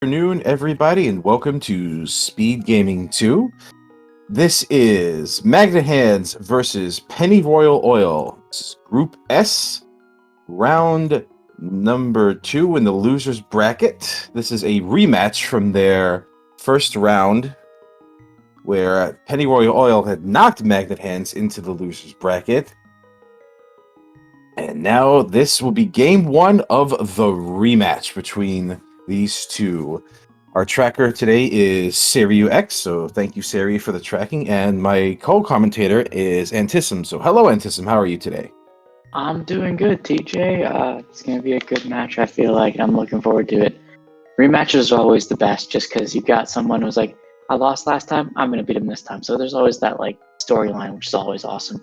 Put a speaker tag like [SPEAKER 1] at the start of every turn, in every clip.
[SPEAKER 1] Afternoon, everybody, and welcome to Speed Gaming 2. This is Magnit Handz versus Penny Royal Oil. Group S, round number 2 in the loser's bracket. This is a rematch from their first round, where Penny Royal Oil had knocked Magnit Handz into the loser's bracket. And now this will be game 1 of the rematch between these two. Our tracker today is SeriuX, so thank you, Seri, for the tracking. And my co-commentator is Antism. So hello, Antism. How are you today?
[SPEAKER 2] I'm doing good, TJ. It's going to be a good match, I feel like, and I'm looking forward to it. Rematches are always the best just because you've got someone who's like, I lost last time, I'm going to beat him this time. So there's always that like storyline, which is always awesome.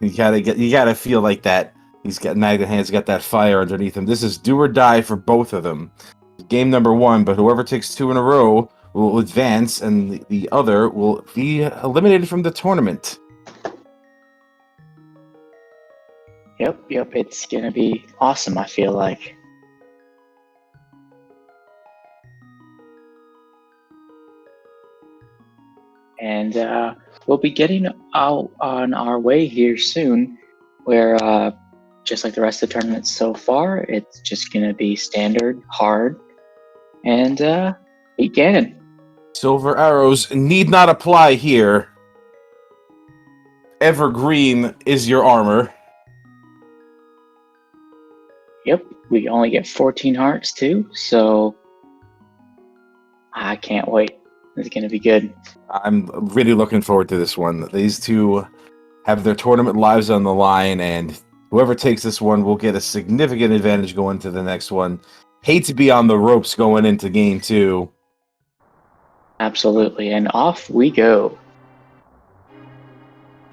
[SPEAKER 1] You gotta feel like that. Magnit Handz got that fire underneath him. This is do or die for both of them. Game number 1, but whoever takes 2 in a row will advance, and the other will be eliminated from the tournament.
[SPEAKER 2] Yep, it's going to be awesome, I feel like. And we'll be getting out on our way here soon, where just like the rest of the tournament so far, it's just going to be standard, hard, and beat Ganon.
[SPEAKER 1] Silver arrows need not apply here. Evergreen is your armor.
[SPEAKER 2] Yep, we only get 14 hearts too, so I can't wait. It's going to be good.
[SPEAKER 1] I'm really looking forward to this one. These two have their tournament lives on the line, and whoever takes this one will get a significant advantage going to the next one. Hate to be on the ropes going into game 2.
[SPEAKER 2] Absolutely, and off we go.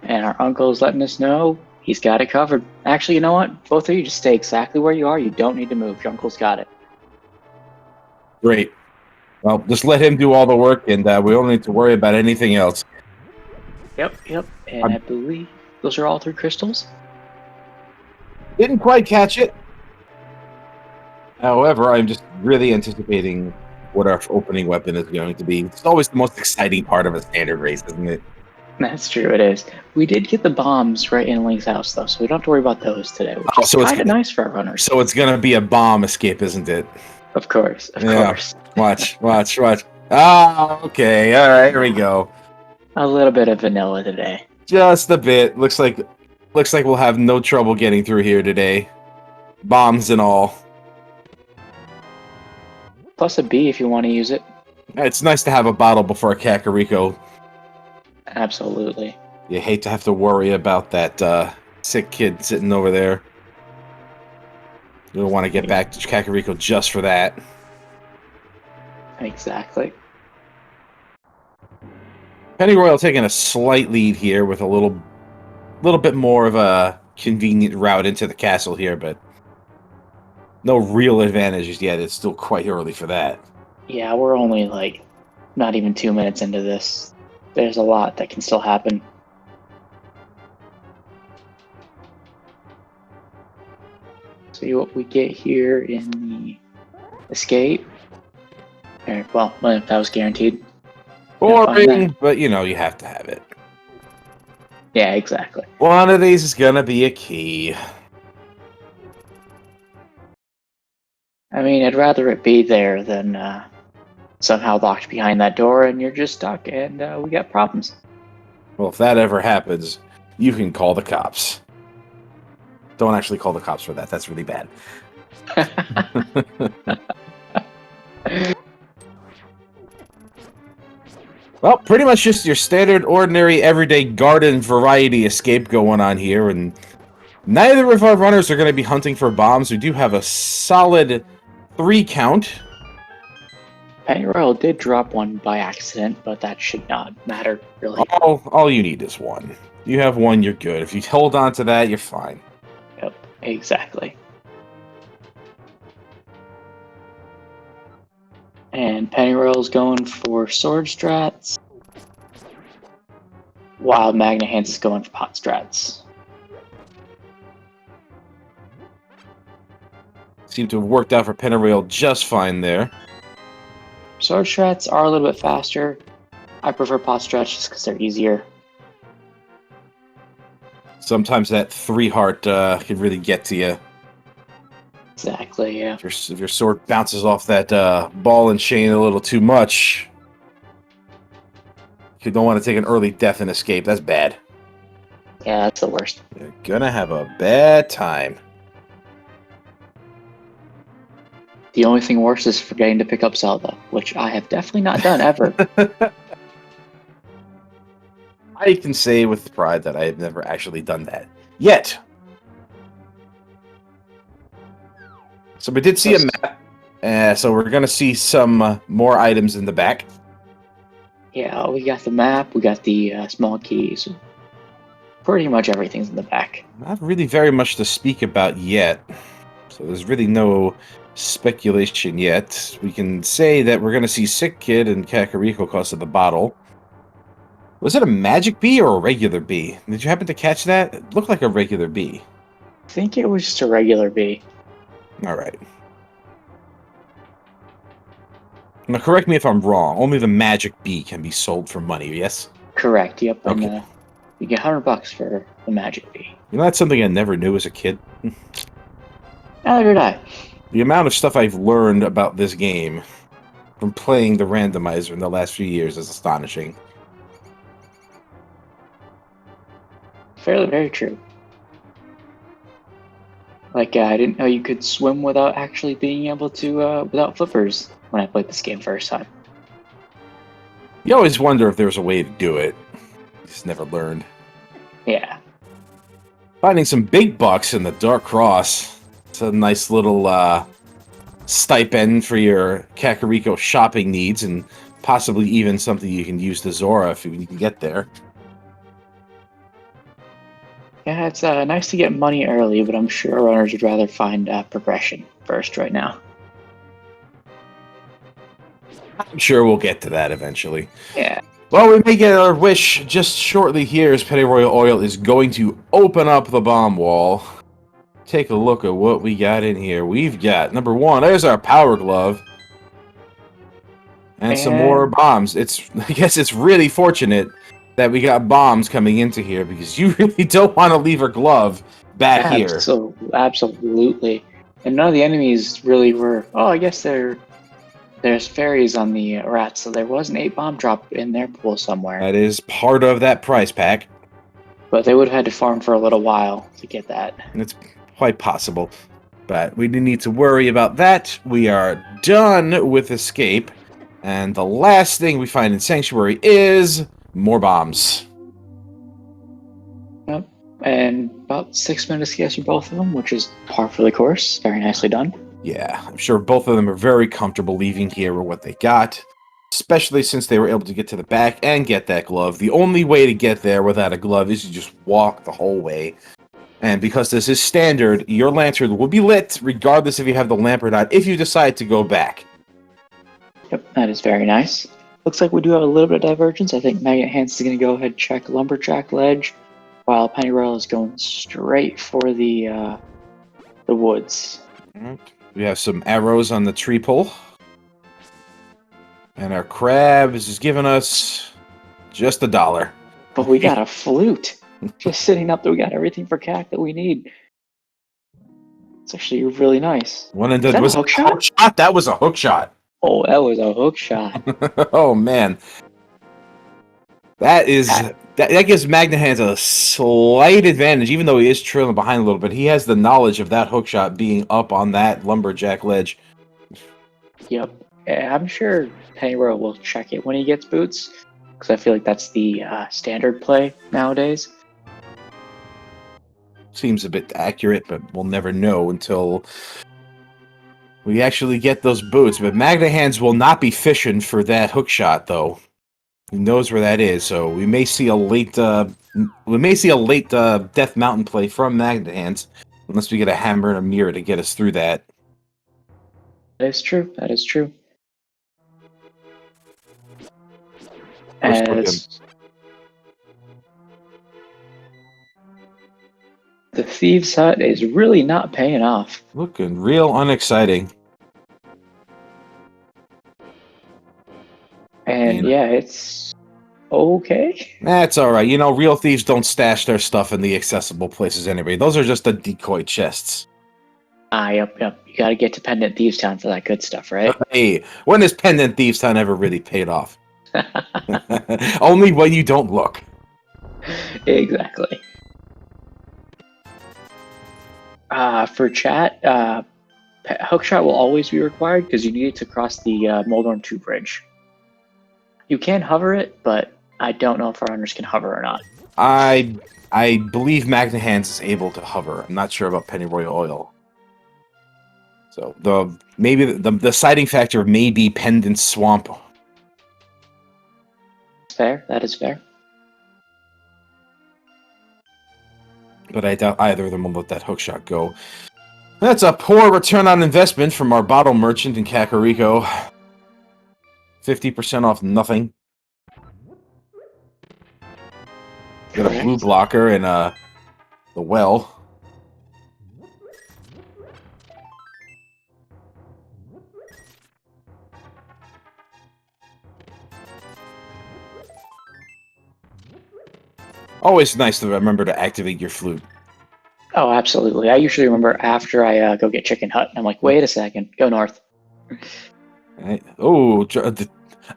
[SPEAKER 2] And our uncle's letting us know he's got it covered. Actually, you know what? Both of you just stay exactly where you are. You don't need to move. Your uncle's got it.
[SPEAKER 1] Great. Well, just let him do all the work, and we don't need to worry about anything else.
[SPEAKER 2] Yep. And I believe those are all 3 crystals.
[SPEAKER 1] Didn't quite catch it. However, I'm just really anticipating what our opening weapon is going to be. It's always the most exciting part of a standard race, isn't it?
[SPEAKER 2] That's true, it is. We did get the bombs right in Link's house, though, so we don't have to worry about those today, which is kind of nice for our runners.
[SPEAKER 1] So it's going to be a bomb escape, isn't it?
[SPEAKER 2] Of course, of course.
[SPEAKER 1] Watch. Ah, okay. All right, here we go.
[SPEAKER 2] A little bit of vanilla today.
[SPEAKER 1] Just a bit. Looks like we'll have no trouble getting through here today. Bombs and all.
[SPEAKER 2] Plus a B if you want to use it.
[SPEAKER 1] It's nice to have a bottle before a Kakariko.
[SPEAKER 2] Absolutely.
[SPEAKER 1] You hate to have to worry about that sick kid sitting over there. You don't want to get back to Kakariko just for that.
[SPEAKER 2] Exactly.
[SPEAKER 1] Penny Royal taking a slight lead here with a little bit more of a convenient route into the castle here, but no real advantages yet. It's still quite early for that.
[SPEAKER 2] Yeah, we're only like not even 2 minutes into this. There's a lot that can still happen. See what we get here in the escape. Well, that was guaranteed.
[SPEAKER 1] Boring, but you have to have it.
[SPEAKER 2] Yeah, exactly.
[SPEAKER 1] One of these is gonna be a key.
[SPEAKER 2] I mean, I'd rather it be there than somehow locked behind that door and you're just stuck and we got problems.
[SPEAKER 1] Well, if that ever happens, you can call the cops. Don't actually call the cops for that. That's really bad. Well, pretty much just your standard, ordinary, everyday garden variety escape going on here, and neither of our runners are going to be hunting for bombs. We do have a solid 3 count.
[SPEAKER 2] Penny Royal did drop one by accident, but that should not matter, really.
[SPEAKER 1] All you need is 1. You have 1, you're good. If you hold on to that, you're fine.
[SPEAKER 2] Yep, exactly. And Penny Royal's going for sword strats, while Magnit Handz is going for pot strats.
[SPEAKER 1] Seem to have worked out for Penny Royal just fine there.
[SPEAKER 2] sword strats are a little bit faster. I prefer pot strats just because they're easier.
[SPEAKER 1] Sometimes that 3-heart can really get to you.
[SPEAKER 2] Exactly, yeah.
[SPEAKER 1] If your sword bounces off that ball and chain a little too much, you don't want to take an early death and escape. That's bad.
[SPEAKER 2] Yeah, that's the worst.
[SPEAKER 1] You're gonna have a bad time.
[SPEAKER 2] The only thing worse is forgetting to pick up Zelda, which I have definitely not done ever.
[SPEAKER 1] I can say with pride that I have never actually done that yet. So we did see a map, so we're gonna see some more items in the back.
[SPEAKER 2] Yeah, we got the map, we got the small keys. Pretty much everything's in the back.
[SPEAKER 1] Not really very much to speak about yet. So there's really no speculation yet. We can say that we're gonna see Sick Kid and Kakariko close to the bottle. Was it a magic bee or a regular bee? Did you happen to catch that? It looked like a regular bee.
[SPEAKER 2] I think it was just a regular bee.
[SPEAKER 1] Alright. Now correct me if I'm wrong. Only the magic bee can be sold for money, yes?
[SPEAKER 2] Correct, yep. And
[SPEAKER 1] Okay.
[SPEAKER 2] you get $100 for the magic bee.
[SPEAKER 1] You know, that's something I never knew as a kid.
[SPEAKER 2] Neither did I.
[SPEAKER 1] The amount of stuff I've learned about this game from playing the randomizer in the last few years is astonishing.
[SPEAKER 2] Very true. Like, I didn't know you could swim without actually being able to, without flippers when I played this game first time.
[SPEAKER 1] You always wonder if there's a way to do it. Just never learned.
[SPEAKER 2] Yeah.
[SPEAKER 1] Finding some big bucks in the Dark Cross. It's a nice little stipend for your Kakariko shopping needs, and possibly even something you can use to Zora if you can get there.
[SPEAKER 2] Yeah, it's nice to get money early, but I'm sure runners would rather find progression first right now.
[SPEAKER 1] I'm sure we'll get to that eventually.
[SPEAKER 2] Yeah.
[SPEAKER 1] Well, we may get our wish just shortly here as Pennyroyal Oil is going to open up the bomb wall. Take a look at what we got in here. We've got, number one, there's our power glove. And some more bombs. I guess it's really fortunate that we got bombs coming into here, because you really don't want to leave a glove back here.
[SPEAKER 2] Absolutely. And none of the enemies really were... Oh, I guess there's fairies on the rats, so there was an 8-bomb drop in their pool somewhere.
[SPEAKER 1] That is part of that prize pack.
[SPEAKER 2] But they would have had to farm for a little while to get that.
[SPEAKER 1] It's quite possible. But we didn't need to worry about that. We are done with escape. And the last thing we find in Sanctuary is more bombs.
[SPEAKER 2] Yep. And about 6 minutes to guess for both of them, which is par for the course. Very nicely done.
[SPEAKER 1] Yeah, I'm sure both of them are very comfortable leaving here with what they got. Especially since they were able to get to the back and get that glove. The only way to get there without a glove is to just walk the whole way. And because this is standard, your lantern will be lit regardless if you have the lamp or not, if you decide to go back.
[SPEAKER 2] Yep, that is very nice. Looks like we do have a little bit of divergence. I think Magnit Handz is going to go ahead and check Lumberjack Ledge, while Pennyroyal is going straight for the woods.
[SPEAKER 1] We have some arrows on the tree pole. And our crab is just giving us just $1.
[SPEAKER 2] But we got a flute. Just sitting up there, we got everything for CAC that we need. It's actually really nice.
[SPEAKER 1] Was
[SPEAKER 2] that a hook shot?
[SPEAKER 1] That was a hook shot.
[SPEAKER 2] Oh, that was a hook shot.
[SPEAKER 1] Oh, man. That gives Magnit Handz a slight advantage, even though he is trailing behind a little bit. He has the knowledge of that hook shot being up on that lumberjack ledge.
[SPEAKER 2] Yep. Yeah, I'm sure Pennyroyal will check it when he gets boots, because I feel like that's the standard play nowadays.
[SPEAKER 1] Seems a bit accurate, but we'll never know until we actually get those boots. But Magnit Handz will not be fishing for that hook shot, though. He knows where that is, so we may see a late Death Mountain play from Magnit Handz, unless we get a hammer and a mirror to get us through that.
[SPEAKER 2] That is true. That is true. The Thieves' Hut is really not paying off.
[SPEAKER 1] Looking real unexciting.
[SPEAKER 2] And yeah, it's okay.
[SPEAKER 1] That's all right. You know, real thieves don't stash their stuff in the accessible places anyway. Those are just the decoy chests.
[SPEAKER 2] Yep. You gotta get to Pendant Thieves Town for that good stuff, right?
[SPEAKER 1] Hey, when has Pendant Thieves Town ever really paid off? Only when you don't look.
[SPEAKER 2] Exactly. For chat, hookshot will always be required because you need it to cross the Moldorm 2 bridge. You can hover it, but I don't know if our runners can hover or not.
[SPEAKER 1] I believe Magnit Handz is able to hover. I'm not sure about Pennyroyal Oil. So maybe the deciding factor may be Pendant Swamp.
[SPEAKER 2] Fair. That is fair.
[SPEAKER 1] But I doubt either of them will let that hookshot go. That's a poor return on investment from our bottle merchant in Kakariko. 50% off nothing. Got a blue blocker and the well. Always nice to remember to activate your flute.
[SPEAKER 2] Oh, absolutely. I usually remember after I go get Chicken Hut, and I'm like, wait a second, go north.
[SPEAKER 1] Right. Oh,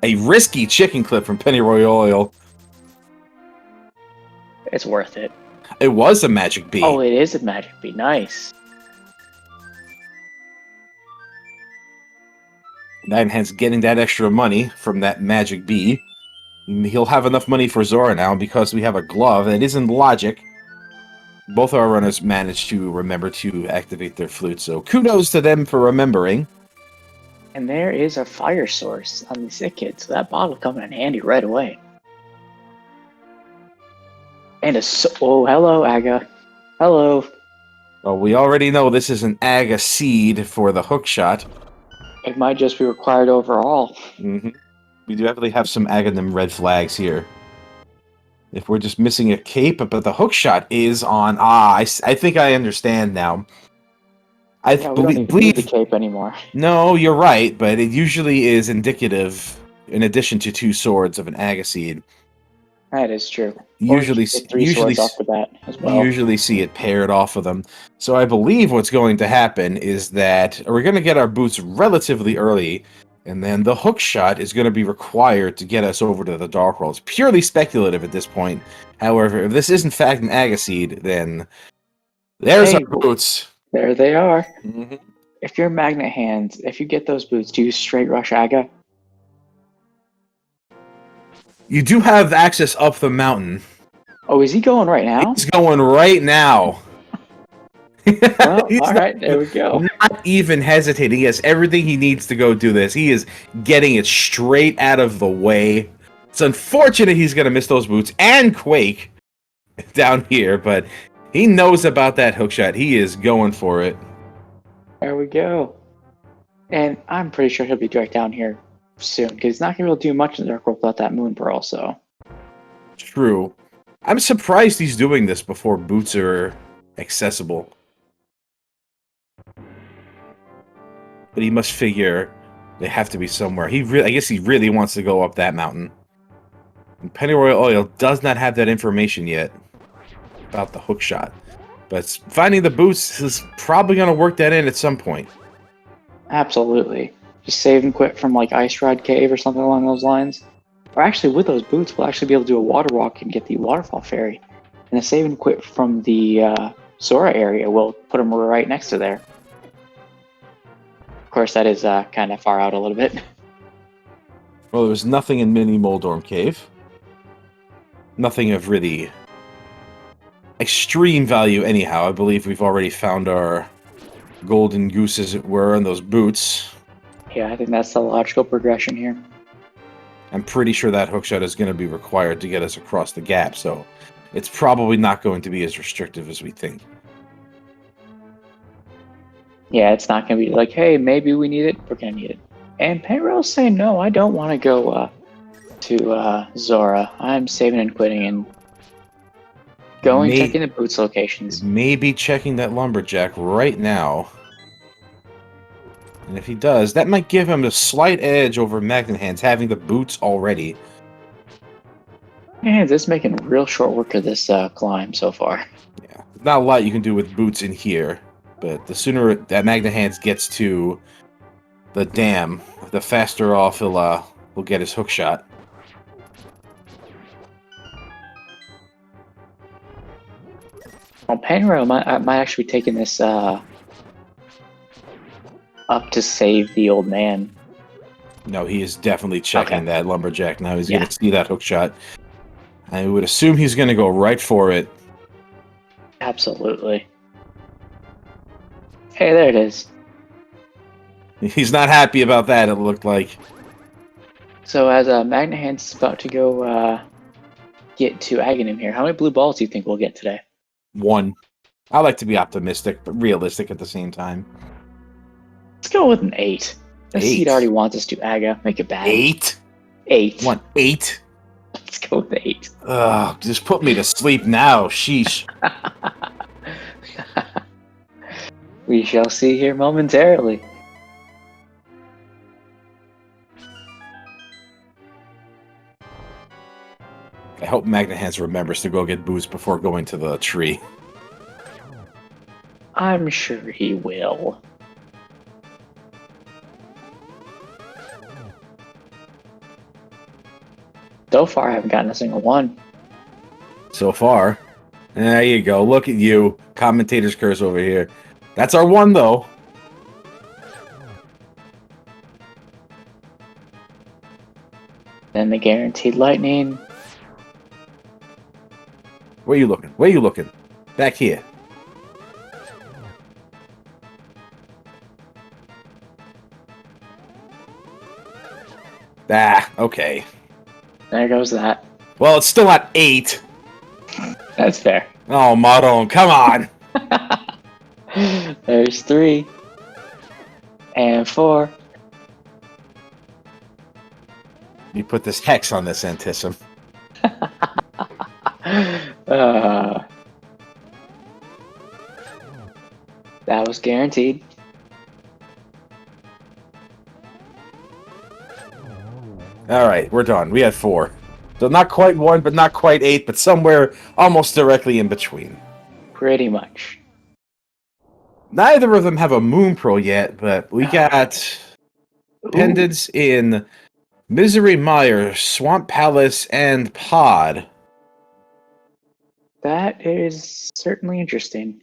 [SPEAKER 1] a risky chicken clip from Pennyroyal Oil.
[SPEAKER 2] It's worth it.
[SPEAKER 1] It was a magic bee.
[SPEAKER 2] Oh, it is a magic bee. Nice.
[SPEAKER 1] And hence getting that extra money from that magic bee. He'll have enough money for Zora now because we have a glove that isn't logic. Both our runners managed to remember to activate their flute, so kudos to them for remembering.
[SPEAKER 2] And there is a fire source on the sick kid, so that bottle coming in handy right away. And oh, hello, Aga. Hello.
[SPEAKER 1] Well, we already know this is an Aga seed for the hookshot.
[SPEAKER 2] It might just be required overall.
[SPEAKER 1] Mm-hmm. We do definitely have some Aghanim red flags here. If we're just missing a cape, but the hookshot is on... I think I understand now.
[SPEAKER 2] We don't even need the cape anymore.
[SPEAKER 1] No, you're right, but it usually is indicative, in addition to 2 swords, of an Agaseed.
[SPEAKER 2] That is true.
[SPEAKER 1] Usually
[SPEAKER 2] swords off the bat as well.
[SPEAKER 1] You usually see it paired off of them. So I believe what's going to happen is that we're going to get our boots relatively early, and then the hookshot is going to be required to get us over to the Dark World. It's purely speculative at this point. However, if this is in fact an Agaseed, then there's our boots.
[SPEAKER 2] There they are.
[SPEAKER 1] Mm-hmm.
[SPEAKER 2] If you're Magnit Handz, if you get those boots, do you straight rush Aga?
[SPEAKER 1] You do have access up the mountain.
[SPEAKER 2] Oh, is he going right now?
[SPEAKER 1] He's going right now.
[SPEAKER 2] Well, all right, there we go.
[SPEAKER 1] Not even hesitating. He has everything he needs to go do this. He is getting it straight out of the way. It's unfortunate he's going to miss those boots and Quake down here, but he knows about that hookshot. He is going for it.
[SPEAKER 2] There we go. And I'm pretty sure he'll be direct down here soon, because he's not going to be able to do much in the Dark World without that Moon Pearl, so.
[SPEAKER 1] True. I'm surprised he's doing this before boots are accessible. But he must figure they have to be somewhere. I guess he really wants to go up that mountain. And Pennyroyal Oil does not have that information yet about the hookshot. But finding the boots is probably going to work that in at some point.
[SPEAKER 2] Absolutely. Just save and quit from like Ice Rod Cave or something along those lines. Or actually, with those boots, we'll actually be able to do a water walk and get the waterfall ferry. And a save and quit from the Zora area will put them right next to there. Of course, that is kind of far out a little bit.
[SPEAKER 1] Well, there was nothing in Mini Moldorm Cave. Nothing of really extreme value anyhow. I believe we've already found our golden goose, as it were, and those boots.
[SPEAKER 2] Yeah, I think that's the logical progression here.
[SPEAKER 1] I'm pretty sure that hookshot is going to be required to get us across the gap, so it's probably not going to be as restrictive as we think.
[SPEAKER 2] Yeah, it's not going to be like, hey, maybe we need it. We're going to need it. And Penrose's saying, no, I don't want to go to Zora. I'm saving and quitting and checking the boots locations.
[SPEAKER 1] Maybe checking that lumberjack right now. And if he does, that might give him a slight edge over Magnit Handz, having the boots already.
[SPEAKER 2] Yeah, this is making real short work of this climb so far.
[SPEAKER 1] Yeah, not a lot you can do with boots in here, but the sooner that Magnit Handz gets to the dam, the faster off he'll get his hook shot.
[SPEAKER 2] Well, Penrose might actually be taking this up to save the old man.
[SPEAKER 1] No, he is definitely checking that lumberjack now. He's going to see that hook shot. I would assume he's going to go right for it.
[SPEAKER 2] Absolutely. Hey, there it is.
[SPEAKER 1] He's not happy about that, it looked like.
[SPEAKER 2] So as Magnit Handz is about to go get to Aghanim here, how many blue balls do you think we'll get today?
[SPEAKER 1] 1. I like to be optimistic, but realistic at the same time.
[SPEAKER 2] Let's go with an 8. The
[SPEAKER 1] 8.
[SPEAKER 2] seed already wants us to Aga. Make it bad.
[SPEAKER 1] 8?
[SPEAKER 2] 8.
[SPEAKER 1] 1, 8?
[SPEAKER 2] Let's go with 8.
[SPEAKER 1] Ugh, just put me to sleep now. Sheesh.
[SPEAKER 2] We shall see here momentarily.
[SPEAKER 1] I hope Magnit Handz remembers to go get booze before going to the tree.
[SPEAKER 2] I'm sure he will. So far, I haven't gotten a single one.
[SPEAKER 1] So far. There you go. Look at you. Commentator's curse over here. That's our 1, though.
[SPEAKER 2] Then the guaranteed lightning.
[SPEAKER 1] Where you looking? Where you looking? Back here. Ah, okay.
[SPEAKER 2] There goes that.
[SPEAKER 1] Well, it's still at 8.
[SPEAKER 2] That's fair.
[SPEAKER 1] Oh, Maron, come on.
[SPEAKER 2] There's 3. And 4.
[SPEAKER 1] You put this hex on this Antism.
[SPEAKER 2] That was guaranteed.
[SPEAKER 1] All right, we're done. We had 4. So not quite 1, but not quite 8, but somewhere almost directly in between.
[SPEAKER 2] Pretty much.
[SPEAKER 1] Neither of them have a Moon Pearl yet, but we got pendants in Misery Mire, Swamp Palace, and Pod.
[SPEAKER 2] That is certainly interesting.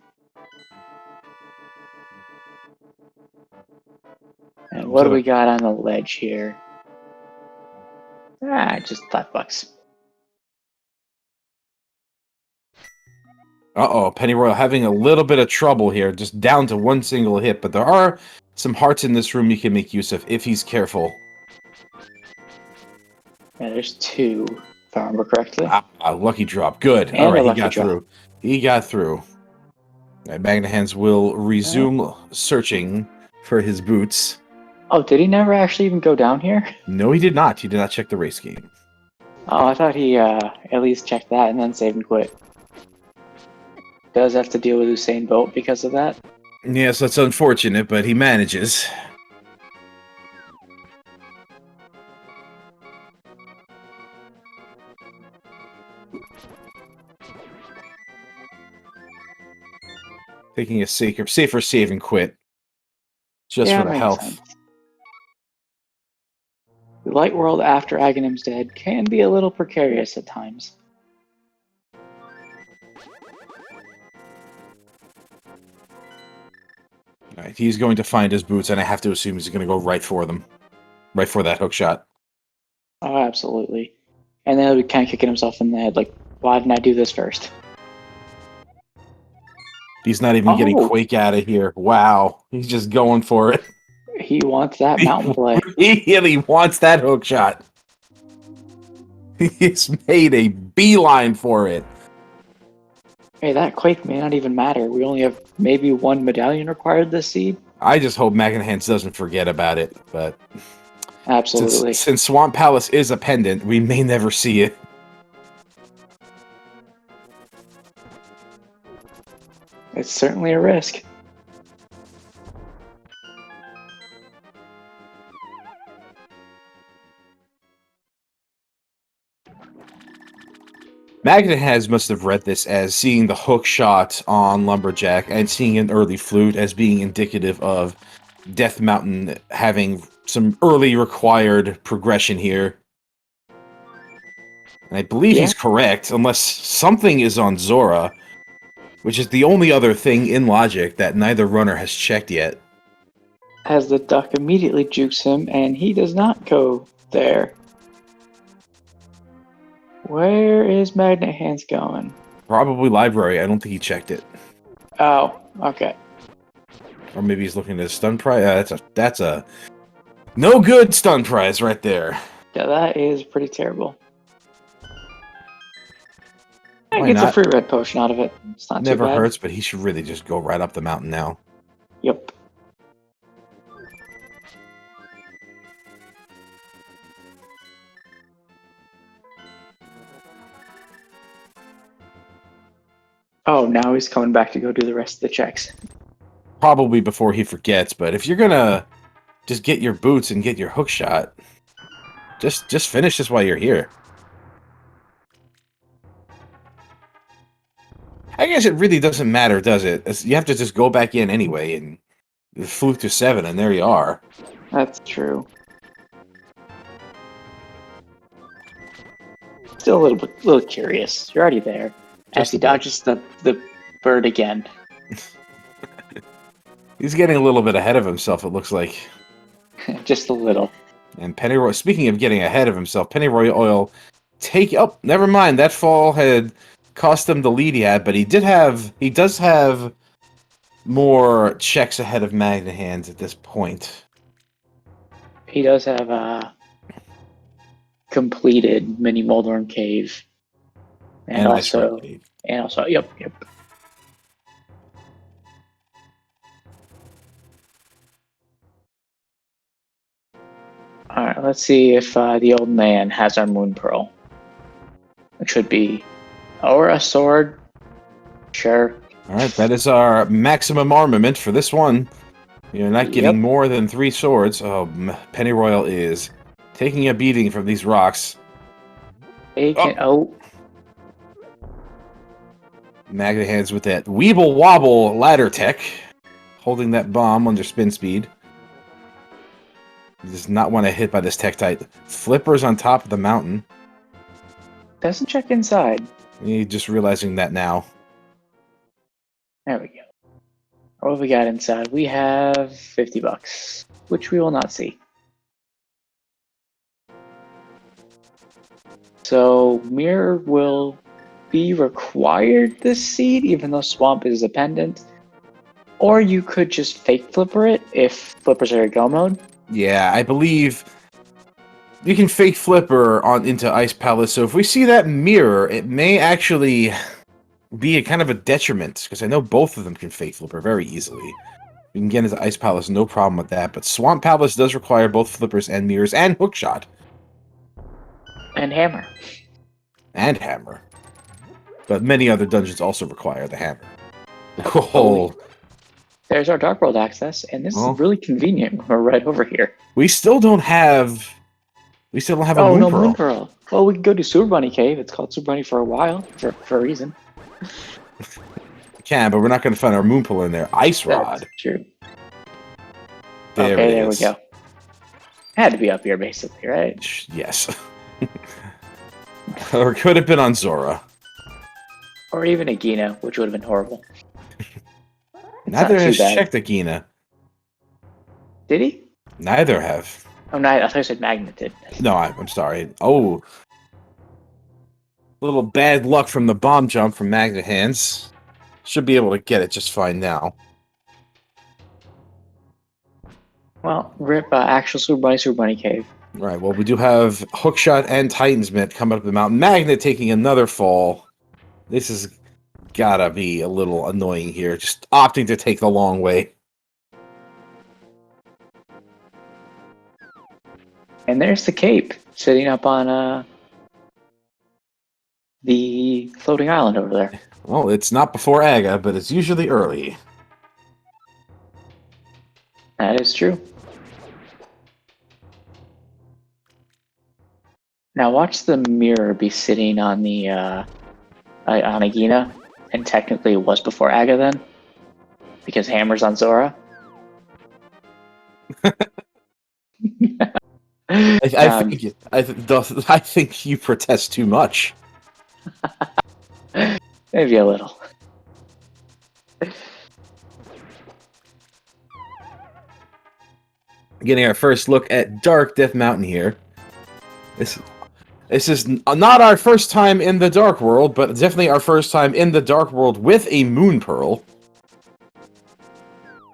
[SPEAKER 2] And what do we got on the ledge here? Just $5.
[SPEAKER 1] Uh-oh, Pennyroyal having a little bit of trouble here, just down to 1 single hit, but there are some hearts in this room you can make use of if he's careful.
[SPEAKER 2] Yeah, there's 2, if I remember correctly.
[SPEAKER 1] Lucky drop. Good.
[SPEAKER 2] And
[SPEAKER 1] all right,
[SPEAKER 2] he got
[SPEAKER 1] through. He got through. All right, Magnit Handz will resume searching for his boots.
[SPEAKER 2] Oh, did he never actually even go down here?
[SPEAKER 1] No, he did not. He did not check the race game.
[SPEAKER 2] Oh, I thought he at least checked that and then saved and quit. Does have to deal with Usain Bolt because of that?
[SPEAKER 1] Yes, that's unfortunate, but he manages. Taking a safer save and quit. Just for the health.
[SPEAKER 2] Sense. The light world after Aghanim's dead can be a little precarious at times.
[SPEAKER 1] Alright, he's going to find his boots, and I have to assume he's going to go right for them. Right for that hook shot.
[SPEAKER 2] Oh, absolutely. And then he'll be kind of kicking himself in the head, like, why didn't I do this first?
[SPEAKER 1] He's not even getting Quake out of here. Wow. He's just going for it.
[SPEAKER 2] He wants that mountain play.
[SPEAKER 1] He really wants that hook shot. He's made a beeline for it.
[SPEAKER 2] Hey, that Quake may not even matter. We only have maybe 1 medallion required this seed.
[SPEAKER 1] I just hope Magnit Handz doesn't forget about it, but...
[SPEAKER 2] Absolutely.
[SPEAKER 1] Since Swamp Palace is a pendant, we may never see it.
[SPEAKER 2] It's certainly a risk.
[SPEAKER 1] Magnit has must have read this as seeing the hook shot on Lumberjack and seeing an early flute as being indicative of Death Mountain having some early required progression here. And I believe
[SPEAKER 2] Yeah.
[SPEAKER 1] he's correct, unless something is on Zora, which is the only other thing in logic that neither runner has checked yet.
[SPEAKER 2] As the duck immediately jukes him, and he does not go there. Where is Magnet Hands going?
[SPEAKER 1] Probably library. I don't think he checked it.
[SPEAKER 2] Oh, okay.
[SPEAKER 1] Or maybe he's looking at a stun prize. That's a no good stun prize right there.
[SPEAKER 2] Yeah, that is pretty terrible. He
[SPEAKER 1] Why
[SPEAKER 2] gets a
[SPEAKER 1] not?
[SPEAKER 2] free red potion out of it. It's not
[SPEAKER 1] Never
[SPEAKER 2] too bad.
[SPEAKER 1] hurts, but he should really just go right up the mountain now.
[SPEAKER 2] Yep. Oh, now he's coming back to go do the rest of the checks.
[SPEAKER 1] Probably before he forgets, but if you're gonna just get your boots and get your hook shot, just finish this while you're here. I guess it really doesn't matter, does it? You have to just go back in anyway and fluke to 7, and there you are.
[SPEAKER 2] That's true. Still a little curious. You're already there. As he dodges the bird again.
[SPEAKER 1] He's getting a little bit ahead of himself, it looks like.
[SPEAKER 2] Just a little.
[SPEAKER 1] And Pennyroyal, speaking of getting ahead of himself, Pennyroyal Oil oh, never mind. That fall had cost him the lead he had, but he does have more checks ahead of Magnet Hands at this point.
[SPEAKER 2] He does have a completed mini Moldorm Cave. And also, yep. Alright, let's see if the old man has our Moon Pearl. Which would be, or a sword. Sure.
[SPEAKER 1] Alright, that is our maximum armament for this one. You're not getting more than 3 swords. Oh, Pennyroyal is taking a beating from these rocks. Magnet Hands with that Weeble Wobble ladder tech, holding that bomb under spin speed. He does not want to hit by this Tektite. Flipper's on top of the mountain.
[SPEAKER 2] Doesn't check inside.
[SPEAKER 1] He's just realizing that now.
[SPEAKER 2] There we go. What have we got inside? We have $50, which we will not see. So Mirror will be required this seed, even though Swamp is a pendant. Or you could just fake flipper it if flippers are a go mode.
[SPEAKER 1] Yeah, I believe you can fake flipper into Ice Palace. So if we see that mirror, it may actually be a kind of a detriment, because I know both of them can fake flipper very easily. You can get into Ice Palace, no problem with that. But Swamp Palace does require both flippers and mirrors and hookshot.
[SPEAKER 2] And hammer.
[SPEAKER 1] And hammer. But many other dungeons also require the hammer. Oh.
[SPEAKER 2] There's our Dark World access, and this is really convenient. We're right over here.
[SPEAKER 1] We still don't have a Moon Pearl.
[SPEAKER 2] Moon Pearl. Well, we can go to Super Bunny Cave. It's called Super Bunny for a while, for a reason.
[SPEAKER 1] We can, but we're not going to find our Moon Pearl in there. Ice Rod.
[SPEAKER 2] That's true.
[SPEAKER 1] There
[SPEAKER 2] we go. Had to be up here, basically, right?
[SPEAKER 1] Yes. Or it could have been on Zora.
[SPEAKER 2] Or even Agina, which would have been horrible.
[SPEAKER 1] Neither has checked Agina.
[SPEAKER 2] Did he?
[SPEAKER 1] Neither have.
[SPEAKER 2] Oh, no, I thought you said Magnit did.
[SPEAKER 1] No, I'm sorry. Oh. A little bad luck from the bomb jump from Magnet Hands. Should be able to get it just fine now.
[SPEAKER 2] Well, rip actual Super Bunny Cave.
[SPEAKER 1] Right, well, we do have Hookshot and Titan's Mitt coming up the mountain. Magnet taking another fall. This has gotta be a little annoying here. Just opting to take the long way.
[SPEAKER 2] And there's the cape sitting up on the floating island over there.
[SPEAKER 1] Well, it's not before Aga, but it's usually early.
[SPEAKER 2] That is true. Now watch the mirror be sitting on the on Agina, and technically it was before Aga then, because Hammer's on Zora.
[SPEAKER 1] I think you protest too much.
[SPEAKER 2] Maybe a little.
[SPEAKER 1] Getting our first look at Dark Death Mountain here. This is not our first time in the Dark World, but definitely our first time in the Dark World with a Moon Pearl.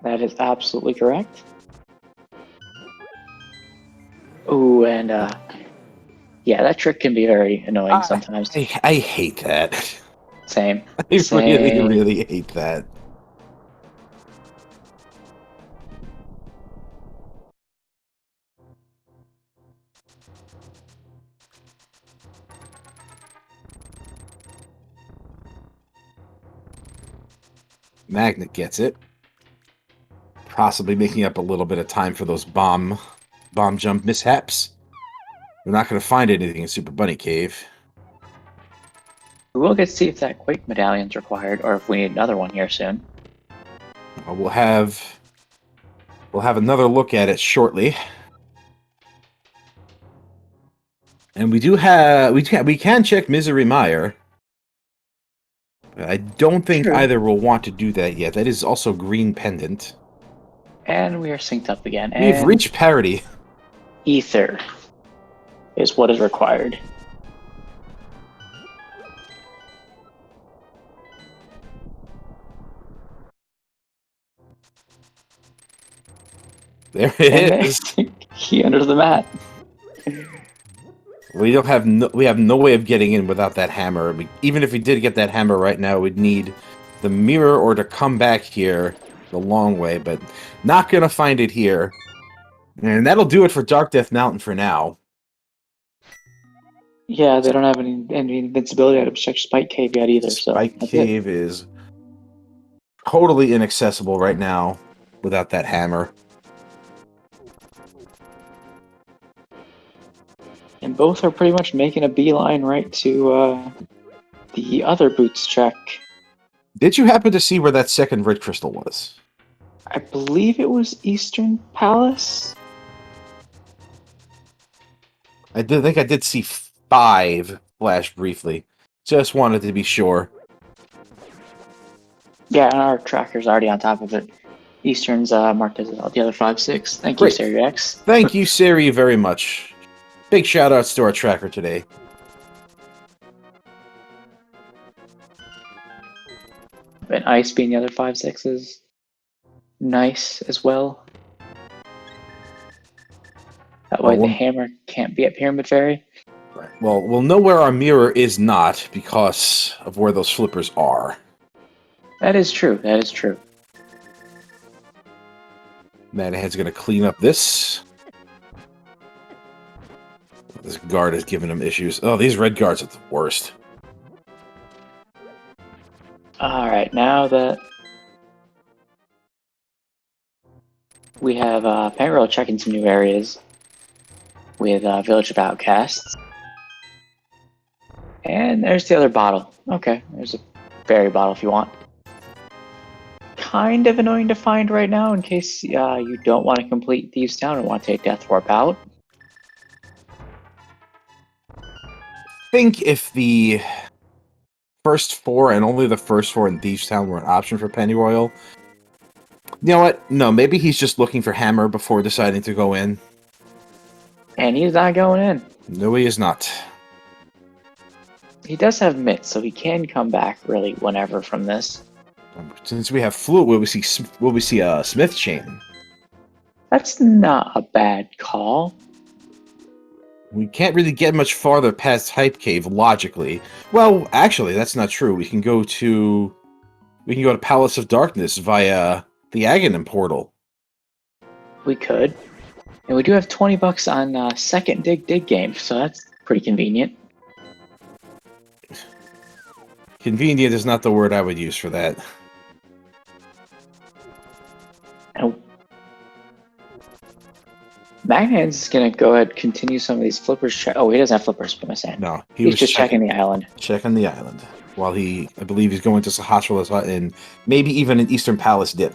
[SPEAKER 2] That is absolutely correct. Ooh, and yeah, that trick can be very annoying sometimes.
[SPEAKER 1] I hate that.
[SPEAKER 2] Same.
[SPEAKER 1] I
[SPEAKER 2] Same.
[SPEAKER 1] really hate that. Magnit gets it. Possibly making up a little bit of time for those bomb jump mishaps. We're not going to find anything in Super Bunny Cave.
[SPEAKER 2] We will get to see if that Quake medallion's required, or if we need another one here soon.
[SPEAKER 1] We'll have another look at it shortly. And we can check Misery Mire. I don't think either will want to do that yet. That is also green pendant.
[SPEAKER 2] And we are synced up again.
[SPEAKER 1] We've reached parity.
[SPEAKER 2] Ether is what is required.
[SPEAKER 1] There it is.
[SPEAKER 2] He under the mat.
[SPEAKER 1] We have no way of getting in without that hammer. Even if we did get that hammer right now, we'd need the mirror or to come back here the long way, but not gonna find it here. And that'll do it for Dark Death Mountain for now.
[SPEAKER 2] Yeah, they don't have any invincibility items to check Spike Cave yet either.
[SPEAKER 1] Spike Cave is totally inaccessible right now without that hammer.
[SPEAKER 2] And both are pretty much making a beeline right to the other boots check.
[SPEAKER 1] Did you happen to see where that second red crystal was?
[SPEAKER 2] I believe it was Eastern Palace.
[SPEAKER 1] I did see 5 flash briefly. Just wanted to be sure.
[SPEAKER 2] Yeah, and our tracker's already on top of it. Eastern's marked as the other 5-6. Thank you, Siri X.
[SPEAKER 1] Thank you, Siri, very much. Big shout-outs to our tracker today.
[SPEAKER 2] And Ice being the other 5-6 is nice as well. That way the hammer can't be at Pyramid Fairy.
[SPEAKER 1] Right. Well, we'll know where our mirror is not because of where those flippers are.
[SPEAKER 2] That is true. That is true.
[SPEAKER 1] Manahan's going to clean up this. This guard is giving him issues. Oh, these red guards are the worst.
[SPEAKER 2] Alright, now that we have Penroll checking some new areas with Village of Outcasts. And there's the other bottle. Okay, there's a fairy bottle if you want. Kind of annoying to find right now in case you don't want to complete Thieves Town and want to take Death Warp out.
[SPEAKER 1] I think if the first 4 and only the first 4 in Thieves Town were an option for Pennyroyal, you know what? No, maybe he's just looking for Hammer before deciding to go in.
[SPEAKER 2] And he's not going in.
[SPEAKER 1] No, he is not.
[SPEAKER 2] He does have Mitt, so he can come back really whenever from this.
[SPEAKER 1] Since we have Flute, will we see a Smith Chain?
[SPEAKER 2] That's not a bad call.
[SPEAKER 1] We can't really get much farther past Hype Cave logically. Well, actually, that's not true. We can go to Palace of Darkness via the Aghanim portal.
[SPEAKER 2] We could. And we do have $20 on second dig game, so that's pretty convenient.
[SPEAKER 1] Convenient is not the word I would use for that.
[SPEAKER 2] Magnit is going to go ahead and continue some of these flippers. Oh, he doesn't have flippers, but I'm saying.
[SPEAKER 1] No,
[SPEAKER 2] He's just checking the island.
[SPEAKER 1] Checking the island. While I believe he's going to Sahasrala's hut and maybe even an Eastern Palace dip.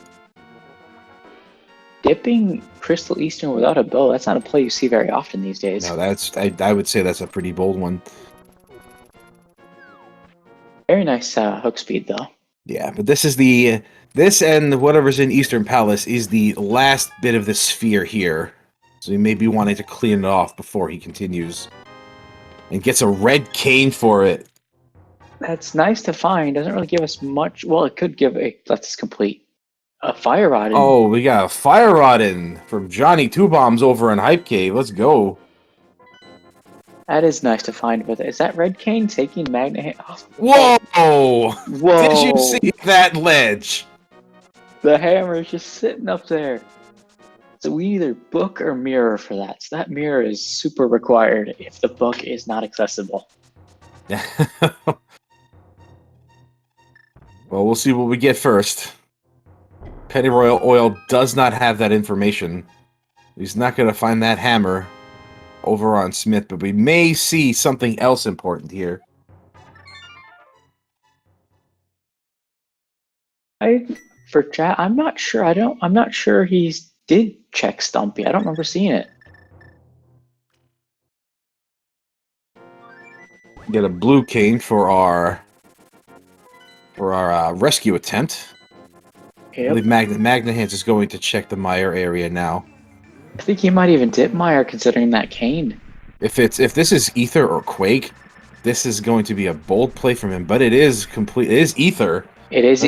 [SPEAKER 2] Dipping Crystal Eastern without a bow, that's not a play you see very often these days.
[SPEAKER 1] No, I would say that's a pretty bold one.
[SPEAKER 2] Very nice hook speed, though.
[SPEAKER 1] Yeah, but this and whatever's in Eastern Palace is the last bit of the sphere here. So he may be wanting to clean it off before he continues. And gets a red cane for it.
[SPEAKER 2] That's nice to find. Doesn't really give us much. Well, it could give a. Let's complete a fire rod.
[SPEAKER 1] Oh, we got a fire rod in from Johnny Two Bombs over in Hype Cave. Let's go.
[SPEAKER 2] That is nice to find. But is that red cane taking Magnit?
[SPEAKER 1] Whoa!
[SPEAKER 2] Whoa!
[SPEAKER 1] Did you see that ledge?
[SPEAKER 2] The hammer is just sitting up there. So we either book or mirror for that. So that mirror is super required if the book is not accessible.
[SPEAKER 1] Well, we'll see what we get first. Pennyroyal Oil does not have that information. He's not going to find that hammer over on Smith, but we may see something else important here.
[SPEAKER 2] For chat, I'm not sure. I'm not sure he did check Stumpy. I don't remember seeing it.
[SPEAKER 1] Get a blue cane for our rescue attempt.
[SPEAKER 2] Yep.
[SPEAKER 1] I believe Magnit Handz is going to check the Meyer area now.
[SPEAKER 2] I think he might even dip Meyer considering that cane.
[SPEAKER 1] If this is Ether or Quake, this is going to be a bold play from him. But it is complete. It is Ether.
[SPEAKER 2] It is.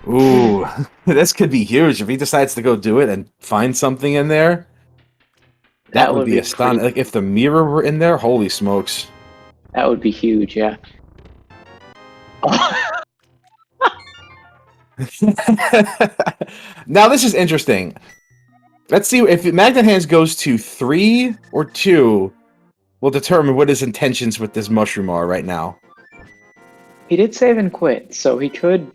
[SPEAKER 1] Ooh, this could be huge if he decides to go do it and find something in there. That would be astonishing. Like if the mirror were in there, holy smokes!
[SPEAKER 2] That would be huge. Yeah.
[SPEAKER 1] Now this is interesting. Let's see if Magnit Handz goes to 3 or 2. Will determine what his intentions with this mushroom are right now.
[SPEAKER 2] He did save and quit, so he could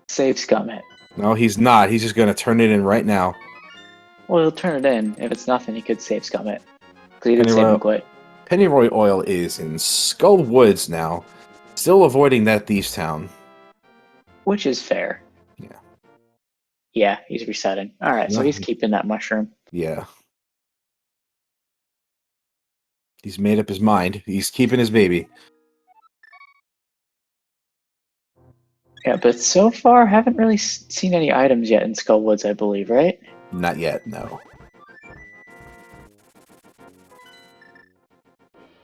[SPEAKER 2] save scum it.
[SPEAKER 1] No, he's not. He's just going to turn it in right now.
[SPEAKER 2] Well, he'll turn it in. If it's nothing, he could save scum it. Because he did save and quit.
[SPEAKER 1] Pennyroyal Oil is in Skull Woods now. Still avoiding that Thieves Town.
[SPEAKER 2] Which is fair.
[SPEAKER 1] Yeah.
[SPEAKER 2] Yeah, he's resetting. Alright, so he's keeping that mushroom.
[SPEAKER 1] Yeah. He's made up his mind. He's keeping his baby.
[SPEAKER 2] Yeah, but so far, haven't really seen any items yet in Skull Woods, I believe, right?
[SPEAKER 1] Not yet, no.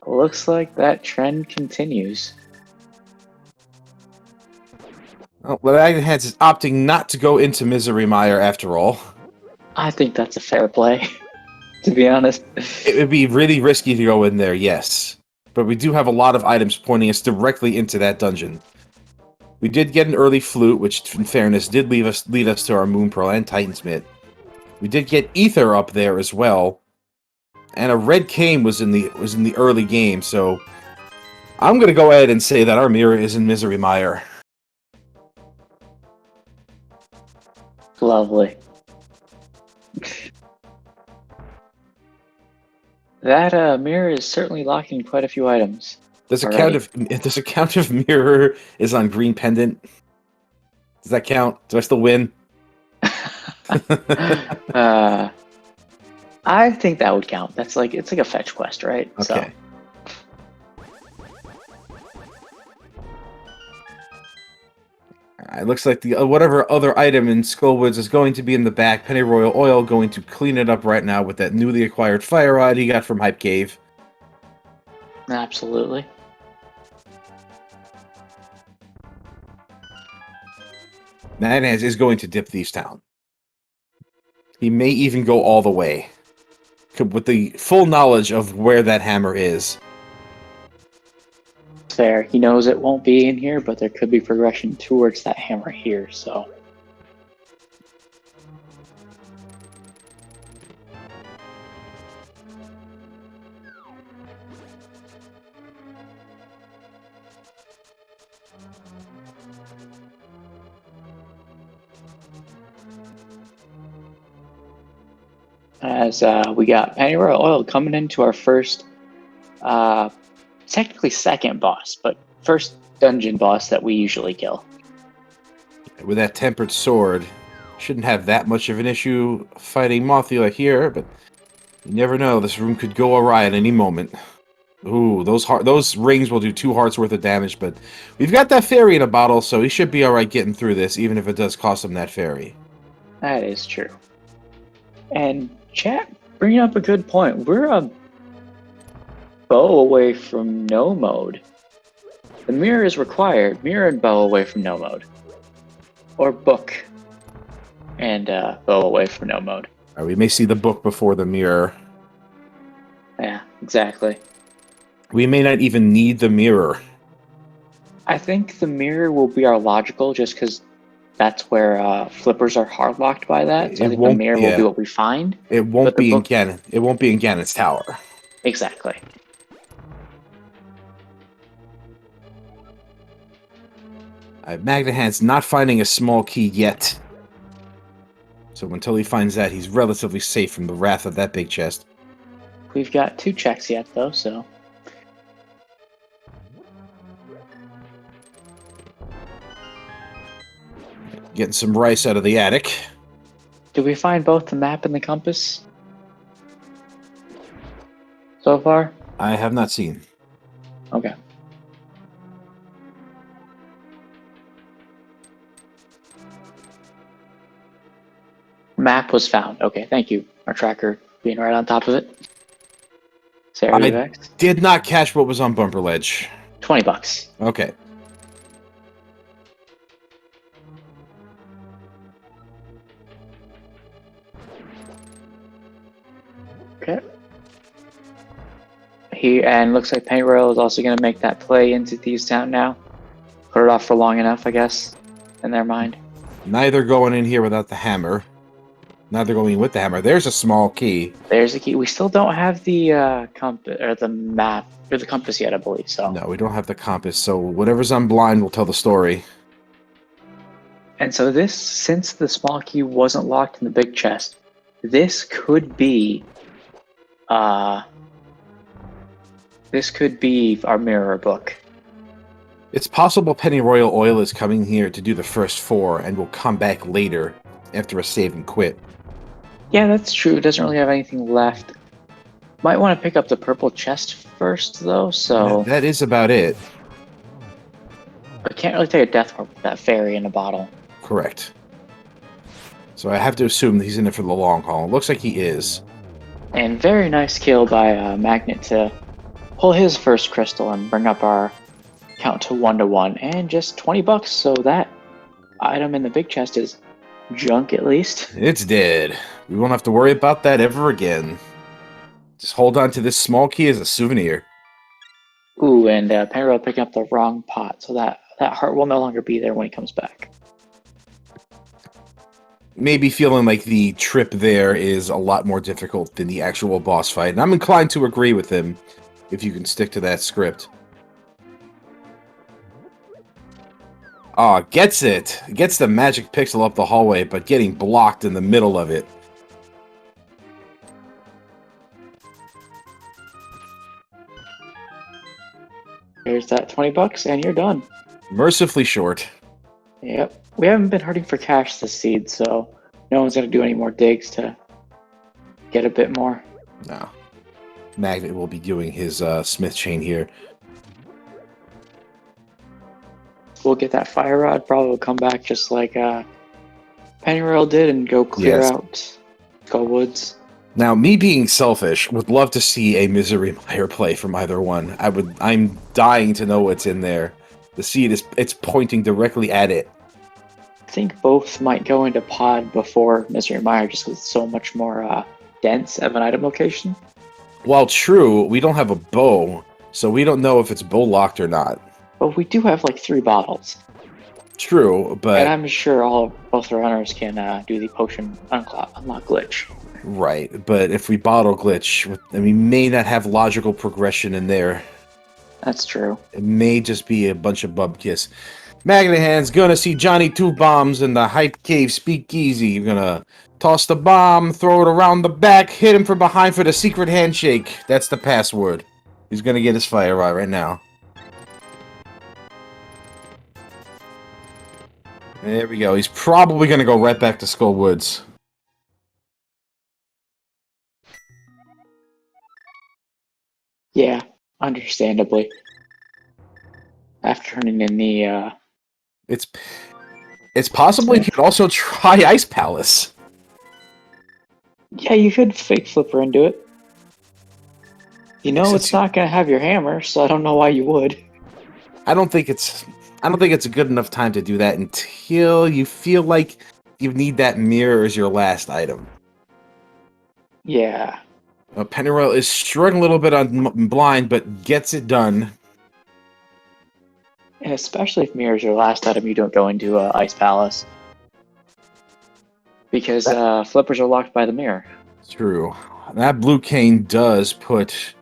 [SPEAKER 2] Looks like that trend continues.
[SPEAKER 1] Oh, well, Magnit Handz is opting not to go into Misery Mire after all.
[SPEAKER 2] I think that's a fair play, to be honest.
[SPEAKER 1] It would be really risky to go in there, yes. But we do have a lot of items pointing us directly into that dungeon. We did get an early flute, which, in fairness, did lead us to our Moon Pearl and Titansmith. We did get Ether up there as well, and a red cane was in the early game. So I'm gonna go ahead and say that our mirror is in Misery Mire.
[SPEAKER 2] Lovely. That mirror is certainly locking quite a few items.
[SPEAKER 1] Does a count of mirror is on green pendant? Does that count? Do I still win?
[SPEAKER 2] I think that would count. It's like a fetch quest, right?
[SPEAKER 1] Okay.
[SPEAKER 2] So.
[SPEAKER 1] It looks like the whatever other item in Skullwoods is going to be in the back. Pennyroyal Oil going to clean it up right now with that newly acquired fire rod he got from Hype Cave.
[SPEAKER 2] Absolutely.
[SPEAKER 1] Magnit Handz is going to dip Thieves Town. He may even go all the way. With the full knowledge of where that hammer is.
[SPEAKER 2] Fair. He knows it won't be in here, but there could be progression towards that hammer here, so. as we got Penny Royal Oil coming into our first, technically second boss, but first dungeon boss that we usually kill.
[SPEAKER 1] With that tempered sword, shouldn't have that much of an issue fighting Mothula here, but you never know. This room could go awry at any moment. Ooh, those rings will do 2 hearts worth of damage, but we've got that fairy in a bottle, so he should be alright getting through this, even if it does cost him that fairy.
[SPEAKER 2] That is true. And chat, bringing up a good point. We're a bow away from no mode. The mirror is required. Mirror and bow away from no mode. Or book and bow away from no mode.
[SPEAKER 1] We may see the book before the mirror.
[SPEAKER 2] Yeah, exactly.
[SPEAKER 1] We may not even need the mirror.
[SPEAKER 2] I think the mirror will be our logical, just because that's where flippers are hard locked by that. So I think the mirror will be what we find.
[SPEAKER 1] It won't be in Ganon. It won't be in Ganon's tower.
[SPEAKER 2] Exactly.
[SPEAKER 1] Magnit Handz not finding a small key yet. So until he finds that, he's relatively safe from the wrath of that big chest.
[SPEAKER 2] We've got 2 checks yet, though, so...
[SPEAKER 1] Getting some rice out of the attic.
[SPEAKER 2] Did we find both the map and the compass so far?
[SPEAKER 1] I have not seen.
[SPEAKER 2] Okay. Map was found. Okay, thank you. Our tracker being right on top of it. Sarah,
[SPEAKER 1] I did not catch what was on Bumper Ledge.
[SPEAKER 2] $20.
[SPEAKER 1] Okay.
[SPEAKER 2] Okay. And looks like Penny Royal is also going to make that play into Thieves Town now. Put it off for long enough, I guess, in their mind.
[SPEAKER 1] Neither going in here without the hammer. Neither going in with the hammer. There's a small key.
[SPEAKER 2] There's a key. We still don't have the compass or the map or the compass yet, I believe. So
[SPEAKER 1] no, we don't have the compass. So whatever's on blind will tell the story.
[SPEAKER 2] And so this, since the small key wasn't locked in the big chest, this could be our mirror book.
[SPEAKER 1] It's possible Penny Royal Oil is coming here to do the first 4 and will come back later after a save and quit.
[SPEAKER 2] Yeah, that's true. It doesn't really have anything left. Might want to pick up the purple chest first, though, so...
[SPEAKER 1] That is about it.
[SPEAKER 2] But can't really take a death warp with that fairy in a bottle.
[SPEAKER 1] Correct. So I have to assume that he's in it for the long haul. Looks like he is.
[SPEAKER 2] And very nice kill by Magnit to pull his first crystal and bring up our count to 1-1. And just $20, so that item in the big chest is junk, at least.
[SPEAKER 1] It's dead. We won't have to worry about that ever again. Just hold on to this small key as a souvenir.
[SPEAKER 2] Ooh, and Penny Royal picking up the wrong pot, so that heart will no longer be there when he comes back.
[SPEAKER 1] Maybe feeling like the trip there is a lot more difficult than the actual boss fight. And I'm inclined to agree with him, if you can stick to that script. Ah, gets it. Gets the magic pixel up the hallway, but getting blocked in the middle of it.
[SPEAKER 2] There's that $20, and you're done.
[SPEAKER 1] Mercifully short.
[SPEAKER 2] Yep. We haven't been hunting for cash this seed, so no one's going to do any more digs to get a bit more.
[SPEAKER 1] No. Magnit will be doing his smith chain here.
[SPEAKER 2] We'll get that fire rod, probably will come back just like Penny Royal did and go clear out Skull Woods.
[SPEAKER 1] Now, me being selfish, would love to see a Misery Mire play from either one. I'm dying to know what's in there. The seed it's pointing directly at it.
[SPEAKER 2] I think both might go into pod before Misery Mire, just because it's so much more dense of an item location.
[SPEAKER 1] While true, we don't have a bow, so we don't know if it's bow locked or not.
[SPEAKER 2] But we do have like 3 bottles.
[SPEAKER 1] True, but...
[SPEAKER 2] And I'm sure both the runners can do the potion unlock glitch.
[SPEAKER 1] Right, but if we bottle glitch, we may not have logical progression in there.
[SPEAKER 2] That's true.
[SPEAKER 1] It may just be a bunch of bubkiss. Magnit Handz gonna see Johnny Two Bombs in the Hype Cave Speakeasy. You're gonna Toss the bomb, throw it around the back, hit him from behind for the secret handshake. That's the password. He's gonna get his fire right now. There we go. He's probably gonna go right back to Skull Woods.
[SPEAKER 2] Yeah, understandably. After turning in the,
[SPEAKER 1] It's possible you could also try Ice Palace.
[SPEAKER 2] Yeah, you could fake Flipper into it. You know it's not gonna have your hammer, so I don't know why you would.
[SPEAKER 1] I don't think it's a good enough time to do that until you feel like you need that mirror as your last item.
[SPEAKER 2] Yeah.
[SPEAKER 1] Pennyroyal is struggling a little bit on blind, but gets it done.
[SPEAKER 2] And especially if mirror's your last item, you don't go into Ice Palace. Because flippers are locked by the mirror.
[SPEAKER 1] True. That blue cane does put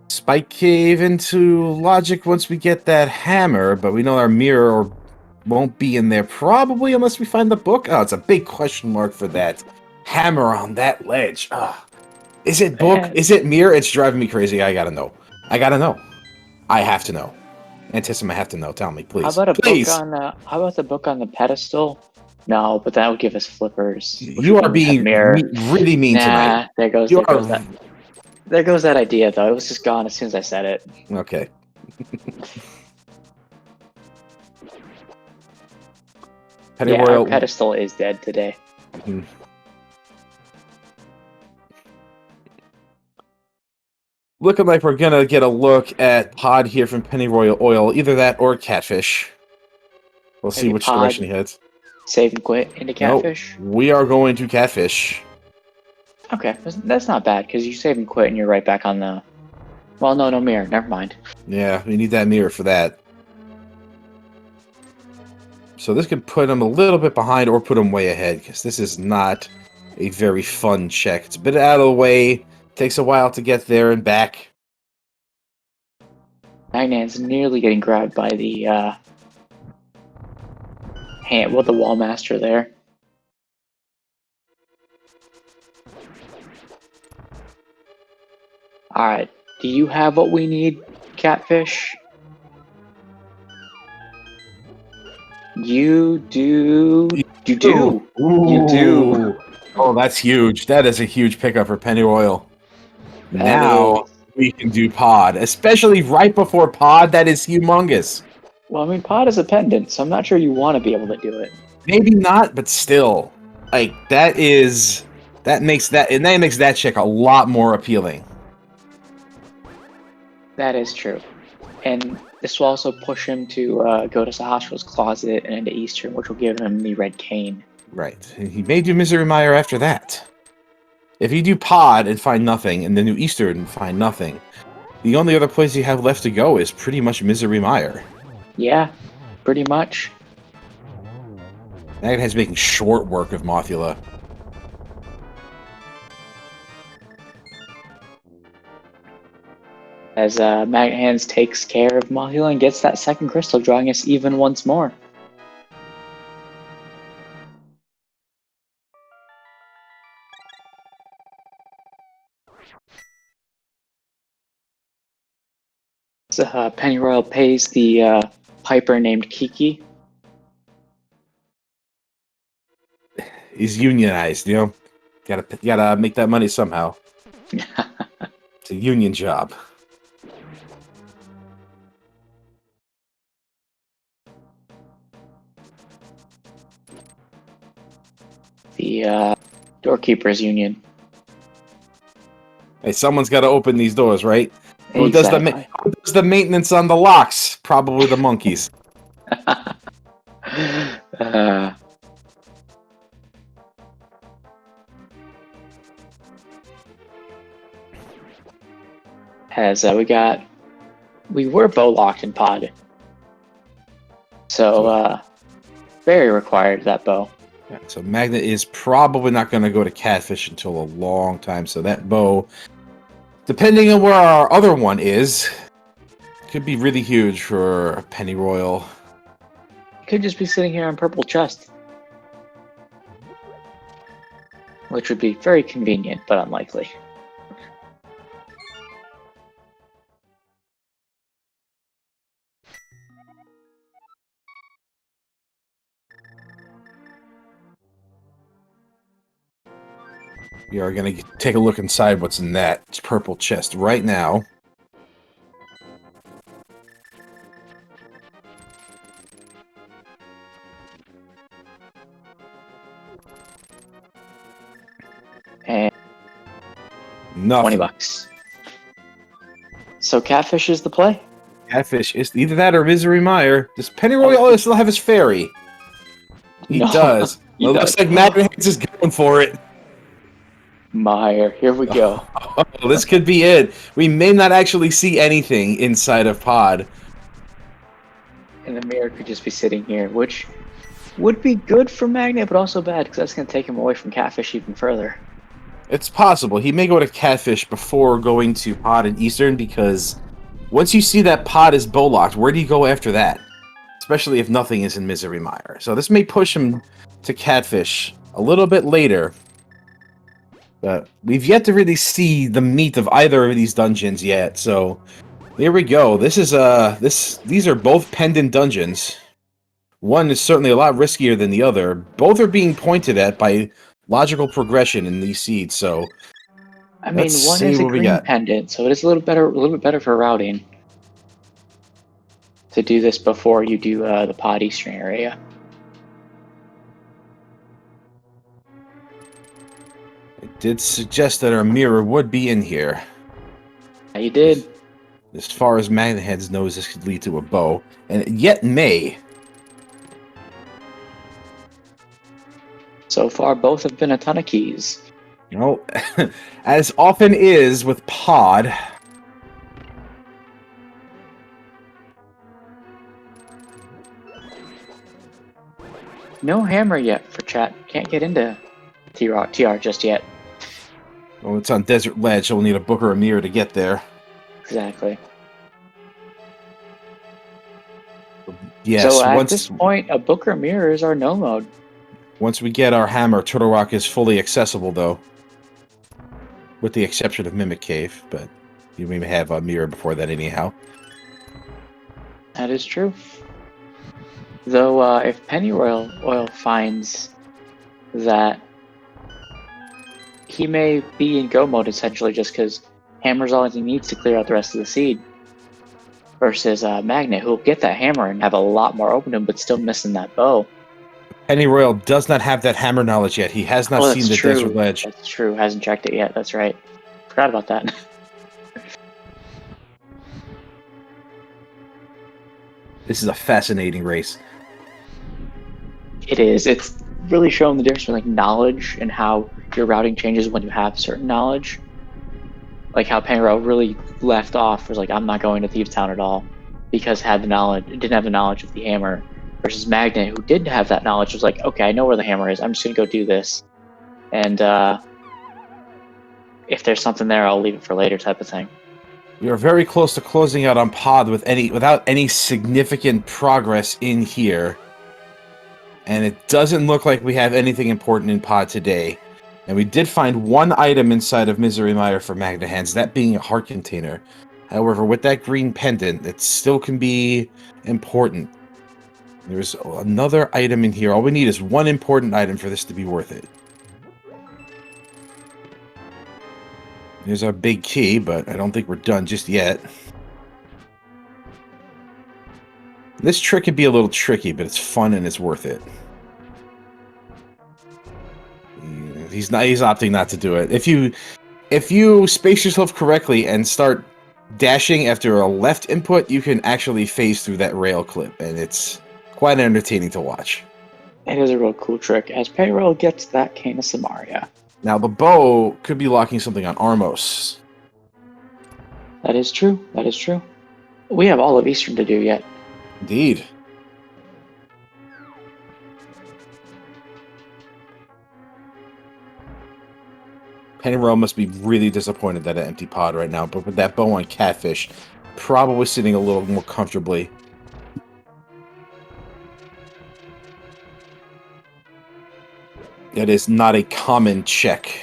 [SPEAKER 1] Spike Cave into logic once we get that hammer, but we know our mirror won't be in there probably unless we find the book. Oh, it's a big question mark for that hammer on that ledge. Is it book?
[SPEAKER 2] Man.
[SPEAKER 1] Is it mirror? It's driving me crazy. I gotta know. I have to know. Antissim, I have to know. Tell me, please.
[SPEAKER 2] How about
[SPEAKER 1] please.
[SPEAKER 2] How about the book on the pedestal? No, but that would give us flippers.
[SPEAKER 1] You are being really mean tonight.
[SPEAKER 2] There goes that. There goes that idea, though. It was just gone as soon as I said it.
[SPEAKER 1] Okay.
[SPEAKER 2] Our pedestal is dead today.
[SPEAKER 1] Mm-hmm. Looking like we're gonna get a look at Pod here from Pennyroyal Oil. Either that or Catfish. We'll see which direction he heads.
[SPEAKER 2] Save and quit into Catfish?
[SPEAKER 1] Nope, we are going to Catfish.
[SPEAKER 2] Okay, that's not bad, because you save and quit and you're right back on the... Well, no mirror. Never mind.
[SPEAKER 1] Yeah, we need that mirror for that. So this could put him a little bit behind or put him way ahead, because this is not a very fun check. It's a bit out of the way. Takes a while to get there and back.
[SPEAKER 2] Magnit's nearly getting grabbed by the the wall master there. Alright, do you have what we need, Catfish? You do. You do.
[SPEAKER 1] Ooh.
[SPEAKER 2] You do.
[SPEAKER 1] Oh, that's huge. That is a huge pickup for Pennyroyal. Now we can do Pod, especially right before Pod. That is humongous.
[SPEAKER 2] Well, I mean, Pod is a pendant, so I'm not sure you want to be able to do it.
[SPEAKER 1] Maybe not, but still, like that makes that check a lot more appealing.
[SPEAKER 2] That is true, and this will also push him to go to Sahasra's closet and into Eastern, which will give him the red cane.
[SPEAKER 1] Right. He may do Misery Mire after that. If you do Pod and find nothing, and then do Eastern and find nothing, the only other place you have left to go is pretty much Misery Mire.
[SPEAKER 2] Yeah, pretty much.
[SPEAKER 1] That has making short work of Mothula.
[SPEAKER 2] As Handz takes care of Mothula and gets that second crystal, drawing us even once more. Pennyroyal pays the piper named Kiki.
[SPEAKER 1] He's unionized, you know? Gotta make that money somehow. It's a union job.
[SPEAKER 2] The doorkeeper's union.
[SPEAKER 1] Hey, someone's got to open these doors, right?
[SPEAKER 2] Exactly.
[SPEAKER 1] Who does the maintenance on the locks? Probably the monkeys.
[SPEAKER 2] As we were bow locked in Pod, so very required that bow.
[SPEAKER 1] Yeah, so Magnit is probably not going to go to Catfish until a long time. So that bow, depending on where our other one is, could be really huge for Pennyroyal.
[SPEAKER 2] Could just be sitting here on purple chest. which would be very convenient, but unlikely.
[SPEAKER 1] We are going to take a look inside what's in that purple chest right now.
[SPEAKER 2] And
[SPEAKER 1] Nothing.
[SPEAKER 2] $20. So catfish is the play?
[SPEAKER 1] Catfish is either that or Misery Mire. Does Pennyroyal still have his fairy? He
[SPEAKER 2] No,
[SPEAKER 1] does.
[SPEAKER 2] he
[SPEAKER 1] Well, it
[SPEAKER 2] does.
[SPEAKER 1] looks like Magnit is going for it.
[SPEAKER 2] Mire, here we go.
[SPEAKER 1] Oh, this could be it. We may not actually see anything inside of Pod.
[SPEAKER 2] And the mirror could just be sitting here, which would be good for Magnit, but also bad, because that's going to take him away from catfish even further.
[SPEAKER 1] It's possible. He may go to Catfish before going to Pod and Eastern, because once you see that Pod is bow-locked, where do you go after that? Especially if nothing is in Misery Mire. So this may push him to Catfish a little bit later. But we've yet to really see the meat of either of these dungeons yet, so there we go. This is these are both pendant dungeons. One is certainly a lot riskier than the other. Both are being pointed at by logical progression in these seeds, so
[SPEAKER 2] I mean,
[SPEAKER 1] let's
[SPEAKER 2] one
[SPEAKER 1] see
[SPEAKER 2] is a
[SPEAKER 1] what we
[SPEAKER 2] green
[SPEAKER 1] got.
[SPEAKER 2] pendant, so it is a little bit better for routing to do this before you do the Pod Eastern area.
[SPEAKER 1] It did suggest that our mirror would be in here.
[SPEAKER 2] Yeah, you did.
[SPEAKER 1] As far as Magnet Heads knows, this could lead to a bow, and it yet may.
[SPEAKER 2] So far, both have been a ton of keys.
[SPEAKER 1] You know, as often is with Pod.
[SPEAKER 2] No hammer yet for chat. Can't get into TR just yet.
[SPEAKER 1] Well, it's on Desert Ledge, so we'll need a book or a mirror to get there.
[SPEAKER 2] Exactly.
[SPEAKER 1] Yes,
[SPEAKER 2] so at this point, a book or mirror is our no mode.
[SPEAKER 1] Once we get our hammer, Turtle Rock is fully accessible, though. With the exception of Mimic Cave, but you may have a mirror before that anyhow.
[SPEAKER 2] That is true. Though, if Pennyroyal finds that he may be in go mode essentially just because hammer's all he needs to clear out the rest of the seed, versus Magnit, who'll get that hammer and have a lot more open to him, but still missing that bow.
[SPEAKER 1] Pennyroyal does not have that hammer knowledge yet. He has not seen the Desert Ledge.
[SPEAKER 2] That's true. Hasn't checked it yet. That's right. Forgot about that.
[SPEAKER 1] This is a fascinating race.
[SPEAKER 2] It is. It's really showing the difference between like knowledge and how your routing changes when you have certain knowledge. Like how Pennyroyal really left off was like, I'm not going to Thieves Town at all because didn't have the knowledge of the hammer. Versus Magnit, who did have that knowledge, was like, okay, I know where the hammer is. I'm just gonna go do this, and if there's something there, I'll leave it for later, type of thing.
[SPEAKER 1] We are very close to closing out on Pod without any significant progress in here, and it doesn't look like we have anything important in Pod today. And we did find one item inside of Misery Mire for Magnet Hands, that being a heart container. However, with that green pendant, it still can be important. There's another item in here. All we need is one important item for this to be worth it. There's our big key, but I don't think we're done just yet. This trick could be a little tricky, but it's fun and it's worth it. He's opting not to do it. If you space yourself correctly and start dashing after a left input, you can actually phase through that rail clip, and it's quite entertaining to watch.
[SPEAKER 2] It is a real cool trick, as Pennyroyal gets that Cane of Samaria.
[SPEAKER 1] Now, the bow could be locking something on Armos.
[SPEAKER 2] That is true. That is true. We have all of Eastern to do yet.
[SPEAKER 1] Indeed. Pennyroyal must be really disappointed that an empty pod right now, but with that bow on Catfish, probably sitting a little more comfortably. That is not a common check.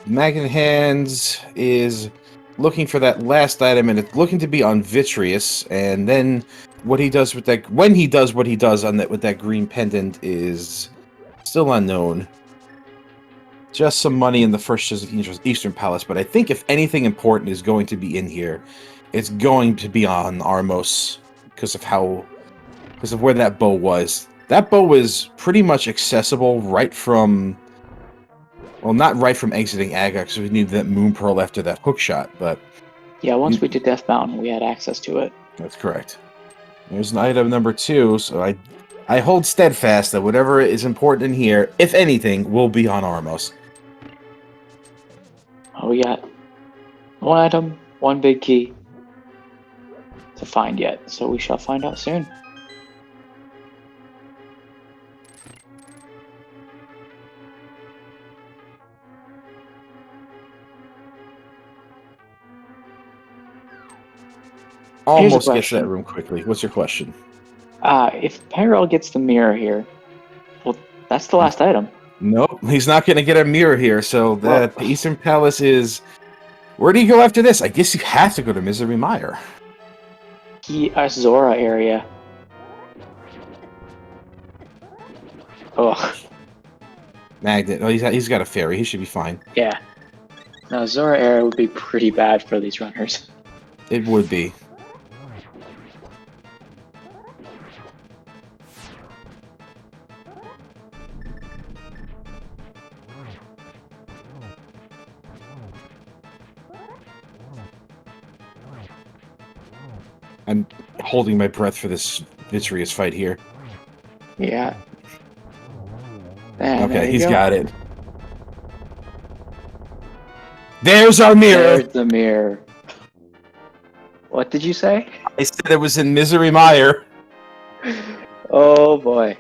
[SPEAKER 1] Magnit Handz is looking for that last item, and it's looking to be on Vitreous. And then what he does with that, when he does what he does on that with that green pendant, is still unknown. Just some money in the first Eastern Palace, but I think if anything important is going to be in here, it's going to be on Armos because of where that bow was. That bow was pretty much accessible right from. Well, not right from exiting Aga, because we needed that Moon Pearl after that hook shot, but...
[SPEAKER 2] Yeah, once we did Death Mountain, we had access to it.
[SPEAKER 1] That's correct. There's an item number 2, so I hold steadfast that whatever is important in here, if anything, will be on Armos.
[SPEAKER 2] Oh, we got one item, one big key to find yet, so we shall find out soon.
[SPEAKER 1] Almost gets that room quickly. What's your question?
[SPEAKER 2] If Pyro gets the mirror here, well, that's the last item.
[SPEAKER 1] Nope, he's not going to get a mirror here, so the Eastern Palace is... Where do you go after this? I guess you have to go to Misery Mire.
[SPEAKER 2] Zora area. Oh.
[SPEAKER 1] Magnit. Oh, he's got a fairy. He should be fine.
[SPEAKER 2] Yeah. Now, Zora area would be pretty bad for these runners.
[SPEAKER 1] It would be. I'm holding my breath for this Vitreous fight here.
[SPEAKER 2] Yeah.
[SPEAKER 1] Okay, he's got it. There's our mirror!
[SPEAKER 2] There's the mirror. What did you say?
[SPEAKER 1] I said it was in Misery Mire.
[SPEAKER 2] Oh boy.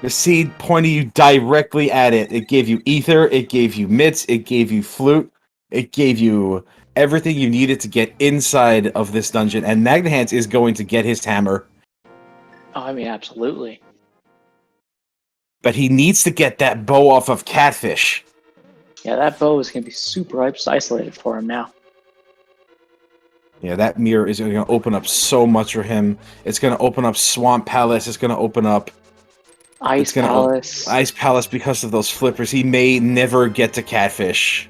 [SPEAKER 1] The seed pointed you directly at it. It gave you ether, it gave you mitts, it gave you flute, it gave you everything you needed to get inside of this dungeon, and Magnit Handz is going to get his hammer.
[SPEAKER 2] Oh, I mean, absolutely.
[SPEAKER 1] But he needs to get that bow off of Catfish.
[SPEAKER 2] Yeah, that bow is going to be super isolated for him now.
[SPEAKER 1] Yeah, that mirror is going to open up so much for him. It's going to open up Swamp Palace. It's going to open up...
[SPEAKER 2] Ice Palace.
[SPEAKER 1] Ice Palace because of those flippers. He may never get to Catfish.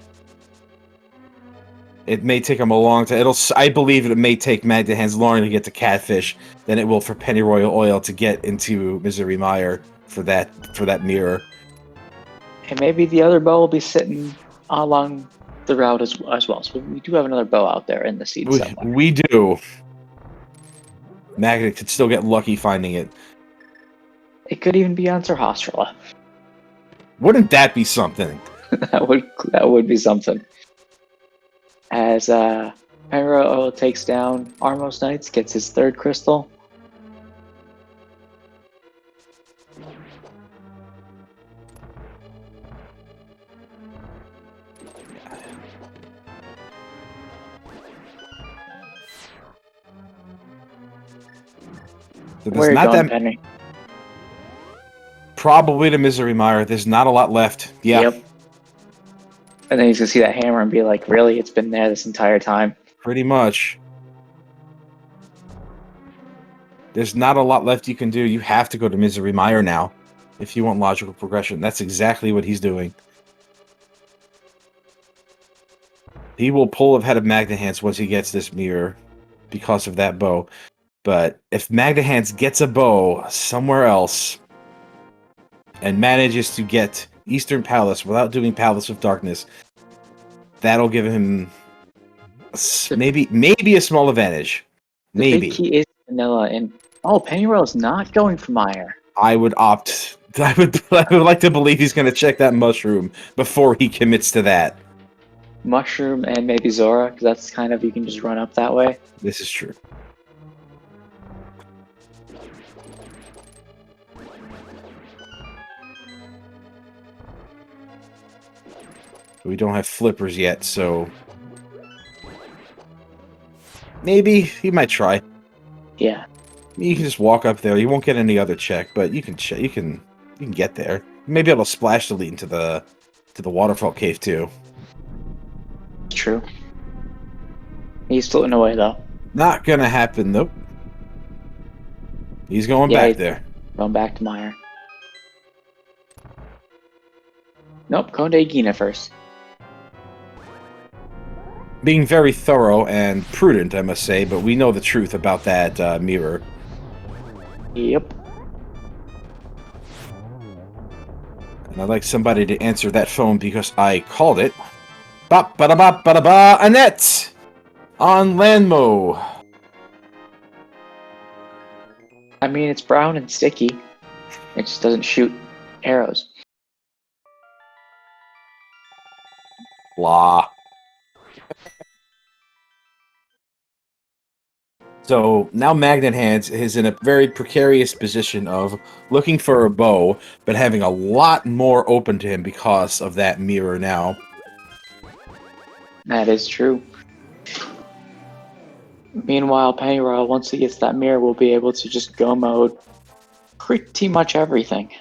[SPEAKER 1] It may take him a long time. I believe it may take Magnit Handz longer to get to Catfish than it will for Pennyroyal Oil to get into Misery Mire for that mirror.
[SPEAKER 2] And maybe the other bow will be sitting along the route as well. So we do have another bow out there in the seed somewhere.
[SPEAKER 1] We do. Magnit could still get lucky finding it.
[SPEAKER 2] It could even be on Sir Hostrala.
[SPEAKER 1] Wouldn't that be something?
[SPEAKER 2] that would be something. As Pennyroyal takes down Armos Knights, gets his third crystal.
[SPEAKER 1] So
[SPEAKER 2] Where are you going, Penny?
[SPEAKER 1] Probably to Misery Mire. There's not a lot left. Yeah.
[SPEAKER 2] Yep. And then he's gonna see that hammer and be like, really? It's been there this entire time?
[SPEAKER 1] Pretty much. There's not a lot left you can do. You have to go to Misery Mire now if you want logical progression. That's exactly what he's doing. He will pull ahead of Magnit Handz once he gets this mirror because of that bow. But if Magnit Handz gets a bow somewhere else and manages to get Eastern Palace without doing Palace of Darkness, that'll give him maybe a small advantage. Maybe.
[SPEAKER 2] The big key is vanilla, and Pennyroyal's not going for Mire.
[SPEAKER 1] I would like to believe he's going to check that mushroom before he commits to that.
[SPEAKER 2] Mushroom and maybe Zora, because that's kind of, you can just run up that way.
[SPEAKER 1] This is true. We don't have flippers yet, so maybe he might try.
[SPEAKER 2] Yeah,
[SPEAKER 1] You can just walk up there. You won't get any other check, but you can check. You can get there. You may be able to splash the lead into the waterfall cave too.
[SPEAKER 2] true. He's floating away though.
[SPEAKER 1] Not gonna happen. Nope. He's going
[SPEAKER 2] Yeah,
[SPEAKER 1] back
[SPEAKER 2] he's
[SPEAKER 1] there.
[SPEAKER 2] going back to Meyer. Nope, going to Egina first.
[SPEAKER 1] Being very thorough and prudent, I must say, but we know the truth about that mirror.
[SPEAKER 2] Yep.
[SPEAKER 1] And I'd like somebody to answer that phone because I called it. Bop ba da bop ba da ba. Annette on Landmo.
[SPEAKER 2] I mean, it's brown and sticky. It just doesn't shoot arrows.
[SPEAKER 1] Blah. So now Magnit Handz is in a very precarious position of looking for a bow, but having a lot more open to him because of that mirror now.
[SPEAKER 2] That is true. Meanwhile, Pennyroyal, once he gets that mirror, will be able to just go mode pretty much everything.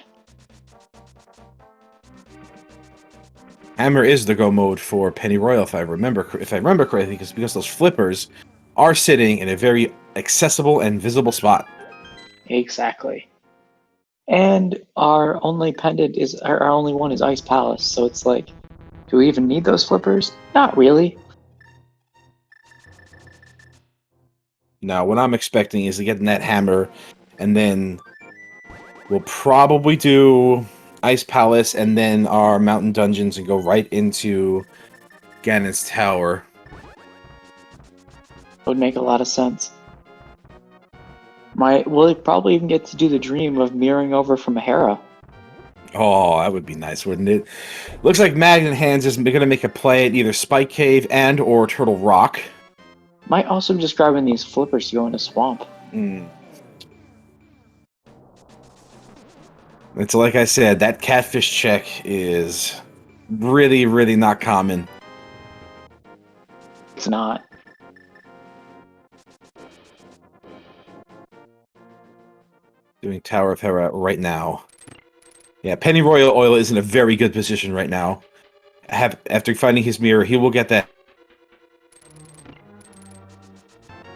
[SPEAKER 1] Hammer is the go mode for Pennyroyal, if I remember correctly, because those flippers are sitting in a very accessible and visible spot.
[SPEAKER 2] Exactly. And our only pendant is our only one is Ice Palace, so it's like, do we even need those flippers? Not really.
[SPEAKER 1] Now, what I'm expecting is to get in that hammer, and then we'll probably do Ice Palace and then our Mountain Dungeons and go right into Ganon's Tower.
[SPEAKER 2] Would make a lot of sense. We'll probably even get to do the dream of mirroring over from Hera.
[SPEAKER 1] Oh, that would be nice, wouldn't it? Looks like Magnit Handz is going to make a play at either Spike Cave and or Turtle Rock.
[SPEAKER 2] Might also just grabbing these flippers to go into Swamp.
[SPEAKER 1] It's like I said, that catfish check is really, really not common.
[SPEAKER 2] It's not.
[SPEAKER 1] Doing Tower of Hera right now. Yeah, Pennyroyal Oil is in a very good position right now. After finding his mirror, he will get that.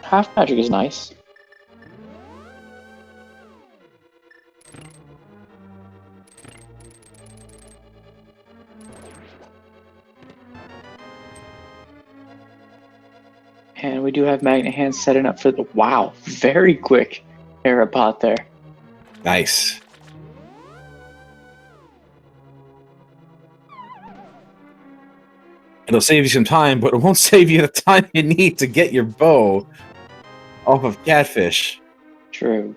[SPEAKER 2] Half magic is nice. And we do have Magnit Handz setting up for the wow, very quick Hera pot there.
[SPEAKER 1] Nice. It'll save you some time, but it won't save you the time you need to get your bow off of catfish.
[SPEAKER 2] True.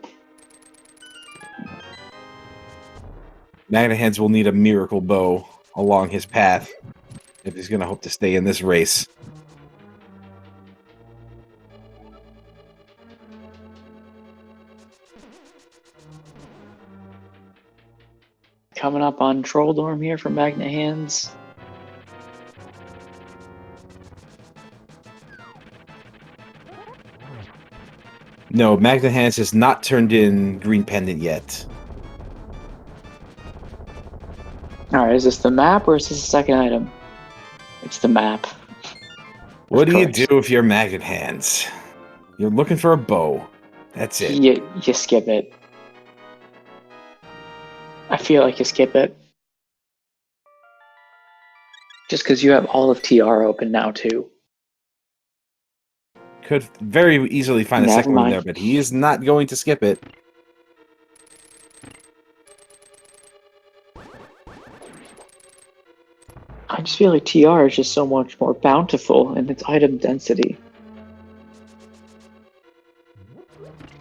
[SPEAKER 1] Magnit Handz will need a miracle bow along his path if he's going to hope to stay in this race.
[SPEAKER 2] Coming up on Troll Dorm here from Magnit Handz.
[SPEAKER 1] No, Magnit Handz has not turned in Green Pendant yet.
[SPEAKER 2] Alright, is this the map or is this the second item? It's the map.
[SPEAKER 1] What do you
[SPEAKER 2] course.
[SPEAKER 1] do if you're Magnit Handz? You're looking for a bow. That's it.
[SPEAKER 2] You skip it. I feel like you skip it. Just because you have all of TR open now, too.
[SPEAKER 1] Could very easily find a
[SPEAKER 2] Never
[SPEAKER 1] second one
[SPEAKER 2] mind.
[SPEAKER 1] there, but he is not going to skip it.
[SPEAKER 2] I just feel like TR is just so much more bountiful in its item density.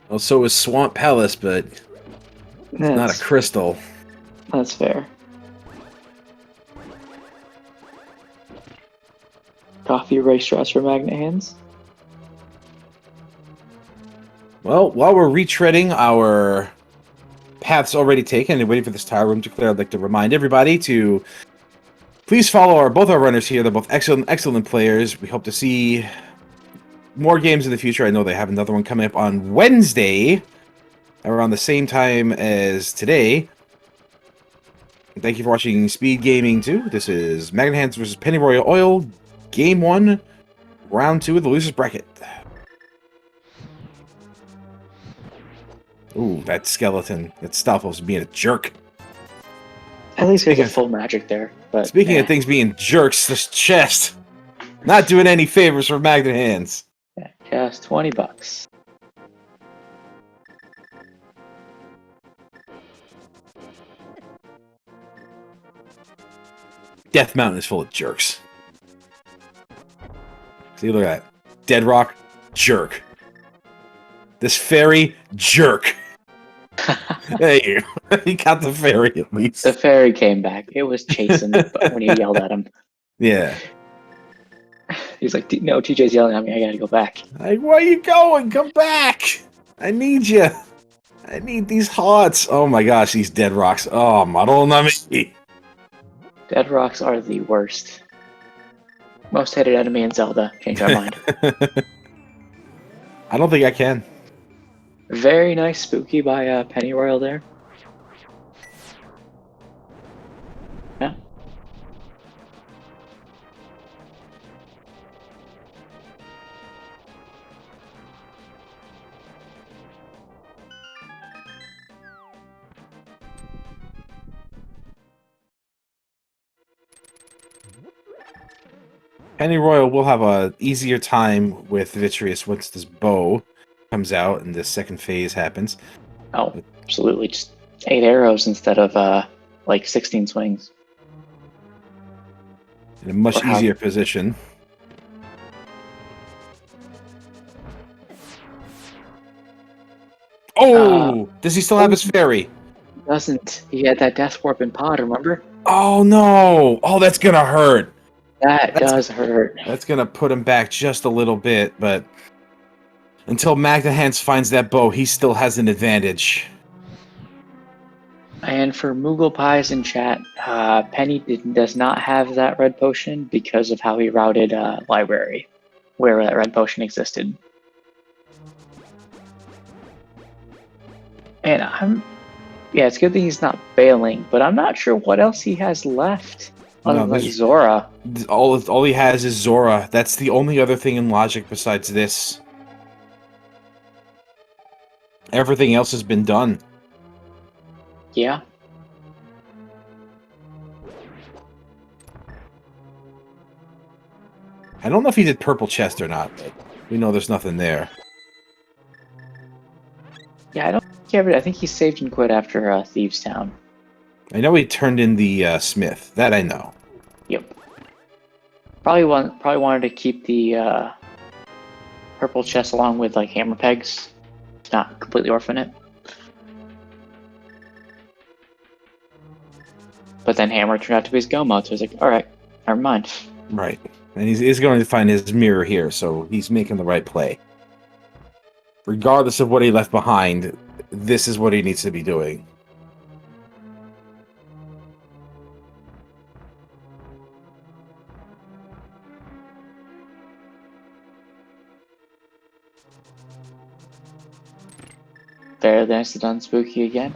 [SPEAKER 1] Well, so is Swamp Palace, but it's not a crystal.
[SPEAKER 2] That's fair. Coffee racetracks for Magnit Handz.
[SPEAKER 1] Well, while we're retreading our paths already taken and waiting for this tire room to clear, I'd like to remind everybody to please follow both our runners here. They're both excellent players. We hope to see more games in the future. I know they have another one coming up on Wednesday, around the same time as today. Thank you for watching Speed Gaming 2. This is Magnit Handz versus Pennyroyal Oil, Game 1, Round 2 of the Losers Bracket. Ooh, that skeleton. That Stalfos being a jerk.
[SPEAKER 2] At least we get full magic there. But
[SPEAKER 1] Speaking of things being jerks, this chest. Not doing any favors for Magnit Handz.
[SPEAKER 2] Yeah, just $20.
[SPEAKER 1] Death Mountain is full of jerks. See, look at that. Dead Rock, jerk. This fairy, jerk. Hey, he got the fairy at least.
[SPEAKER 2] The fairy came back. It was chasing when you yelled at him.
[SPEAKER 1] Yeah.
[SPEAKER 2] He's like, no, TJ's yelling at me. I gotta go back.
[SPEAKER 1] Like, where you going? Come back. I need you. I need these hearts. Oh my gosh, these dead rocks. Oh, model me.
[SPEAKER 2] Dead rocks are the worst. Most hated enemy in Zelda. Change our mind.
[SPEAKER 1] I don't think I can.
[SPEAKER 2] Very nice spooky by Pennyroyal there. Yeah.
[SPEAKER 1] Pennyroyal will have a easier time with Vitreous once this bow comes out and the second phase happens.
[SPEAKER 2] Oh, absolutely. Just 8 arrows instead of like 16 swings.
[SPEAKER 1] In a much easier position. Oh! Does he still have his fairy?
[SPEAKER 2] Doesn't. He had that death warp in pod, remember?
[SPEAKER 1] Oh no! Oh, that's gonna hurt.
[SPEAKER 2] That does hurt.
[SPEAKER 1] That's gonna put him back just a little bit, but until Magnit Handz finds that bow, he still has an advantage.
[SPEAKER 2] And for Moogle Pies in chat, Penny does not have that red potion because of how he routed Library, where that red potion existed. And yeah, it's good that he's not failing, but I'm not sure what else he has left other than Zora.
[SPEAKER 1] All he has is Zora. That's the only other thing in Logic besides this. Everything else has been done.
[SPEAKER 2] Yeah.
[SPEAKER 1] I don't know if he did purple chest or not, but we know there's nothing there.
[SPEAKER 2] Yeah, I don't think he ever. I think he saved and quit after Thieves Town.
[SPEAKER 1] I know he turned in the Smith. That I know.
[SPEAKER 2] Yep. Probably wanted to keep the purple chest along with like hammer pegs, not completely orphan it. But then hammer turned out to be his go mode, so he's like, all right, never mind.
[SPEAKER 1] Right, and he's going to find his mirror here, so he's making the right play. Regardless of what he left behind, this is what he needs to be doing.
[SPEAKER 2] Very nicely done, Spooky again.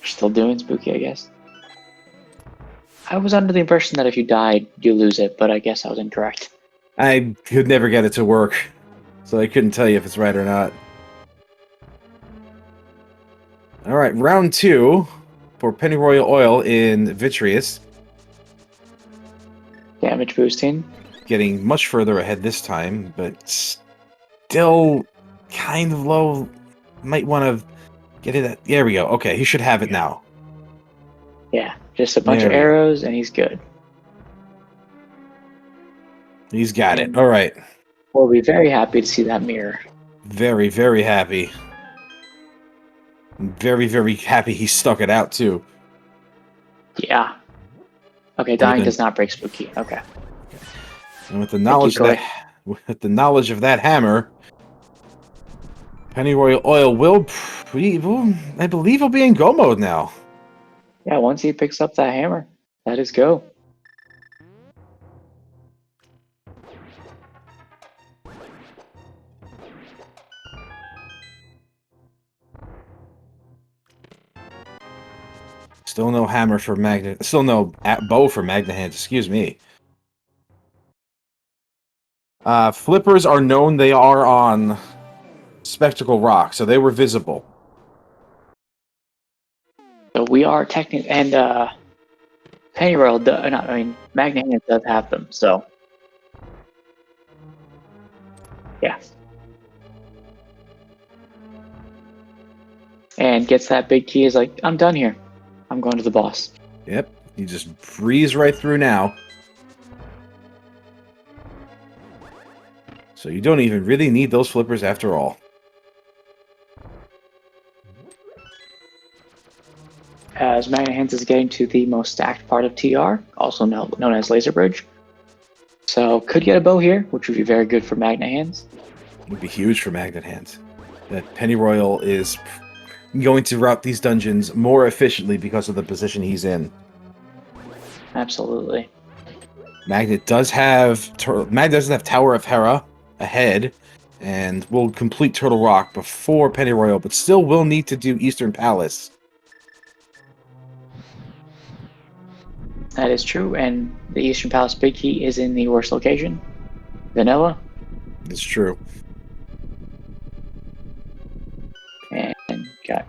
[SPEAKER 2] We're still doing Spooky, I guess. I was under the impression that if you died, you lose it, but I guess I was incorrect.
[SPEAKER 1] I could never get it to work, so I couldn't tell you if it's right or not. Alright, round 2 for Pennyroyal Oil in Vitreous.
[SPEAKER 2] Damage boosting.
[SPEAKER 1] Getting much further ahead this time, but still kind of low. Might want to get it at... There we go. Okay, he should have it now.
[SPEAKER 2] Yeah, just a bunch of arrows and he's good.
[SPEAKER 1] He's got it. All right.
[SPEAKER 2] We'll be very happy to see that mirror.
[SPEAKER 1] Very, very happy. Very, very happy he stuck it out, too.
[SPEAKER 2] Yeah. Okay, dying does not break Spooky. Okay.
[SPEAKER 1] And with the knowledge of that hammer, Pennyroyal Oil will, I believe, he'll be in go mode now.
[SPEAKER 2] Yeah, once he picks up that hammer, that is go.
[SPEAKER 1] Still no hammer for Magnit. Still no bow for Magnit Handz. Excuse me. Flippers are known. They are on Spectacle Rock, so they were visible.
[SPEAKER 2] So we are technically, and Pennyroyal, Magnit Handz does have them, so yeah. And gets that big key, is like, I'm done here. I'm going to the boss.
[SPEAKER 1] Yep, you just breeze right through now. So you don't even really need those flippers after all.
[SPEAKER 2] As Magnit Handz is getting to the most stacked part of TR, also known as Laser Bridge. So could get a bow here, which would be very good for Magnit Handz.
[SPEAKER 1] It would be huge for Magnit Handz. That Pennyroyal is going to route these dungeons more efficiently because of the position he's in.
[SPEAKER 2] Absolutely.
[SPEAKER 1] Magnit doesn't have Tower of Hera ahead, and will complete Turtle Rock before Pennyroyal, but still will need to do Eastern Palace.
[SPEAKER 2] That is true, and the Eastern Palace Big Key is in the worst location. Vanilla.
[SPEAKER 1] It's true.
[SPEAKER 2] And got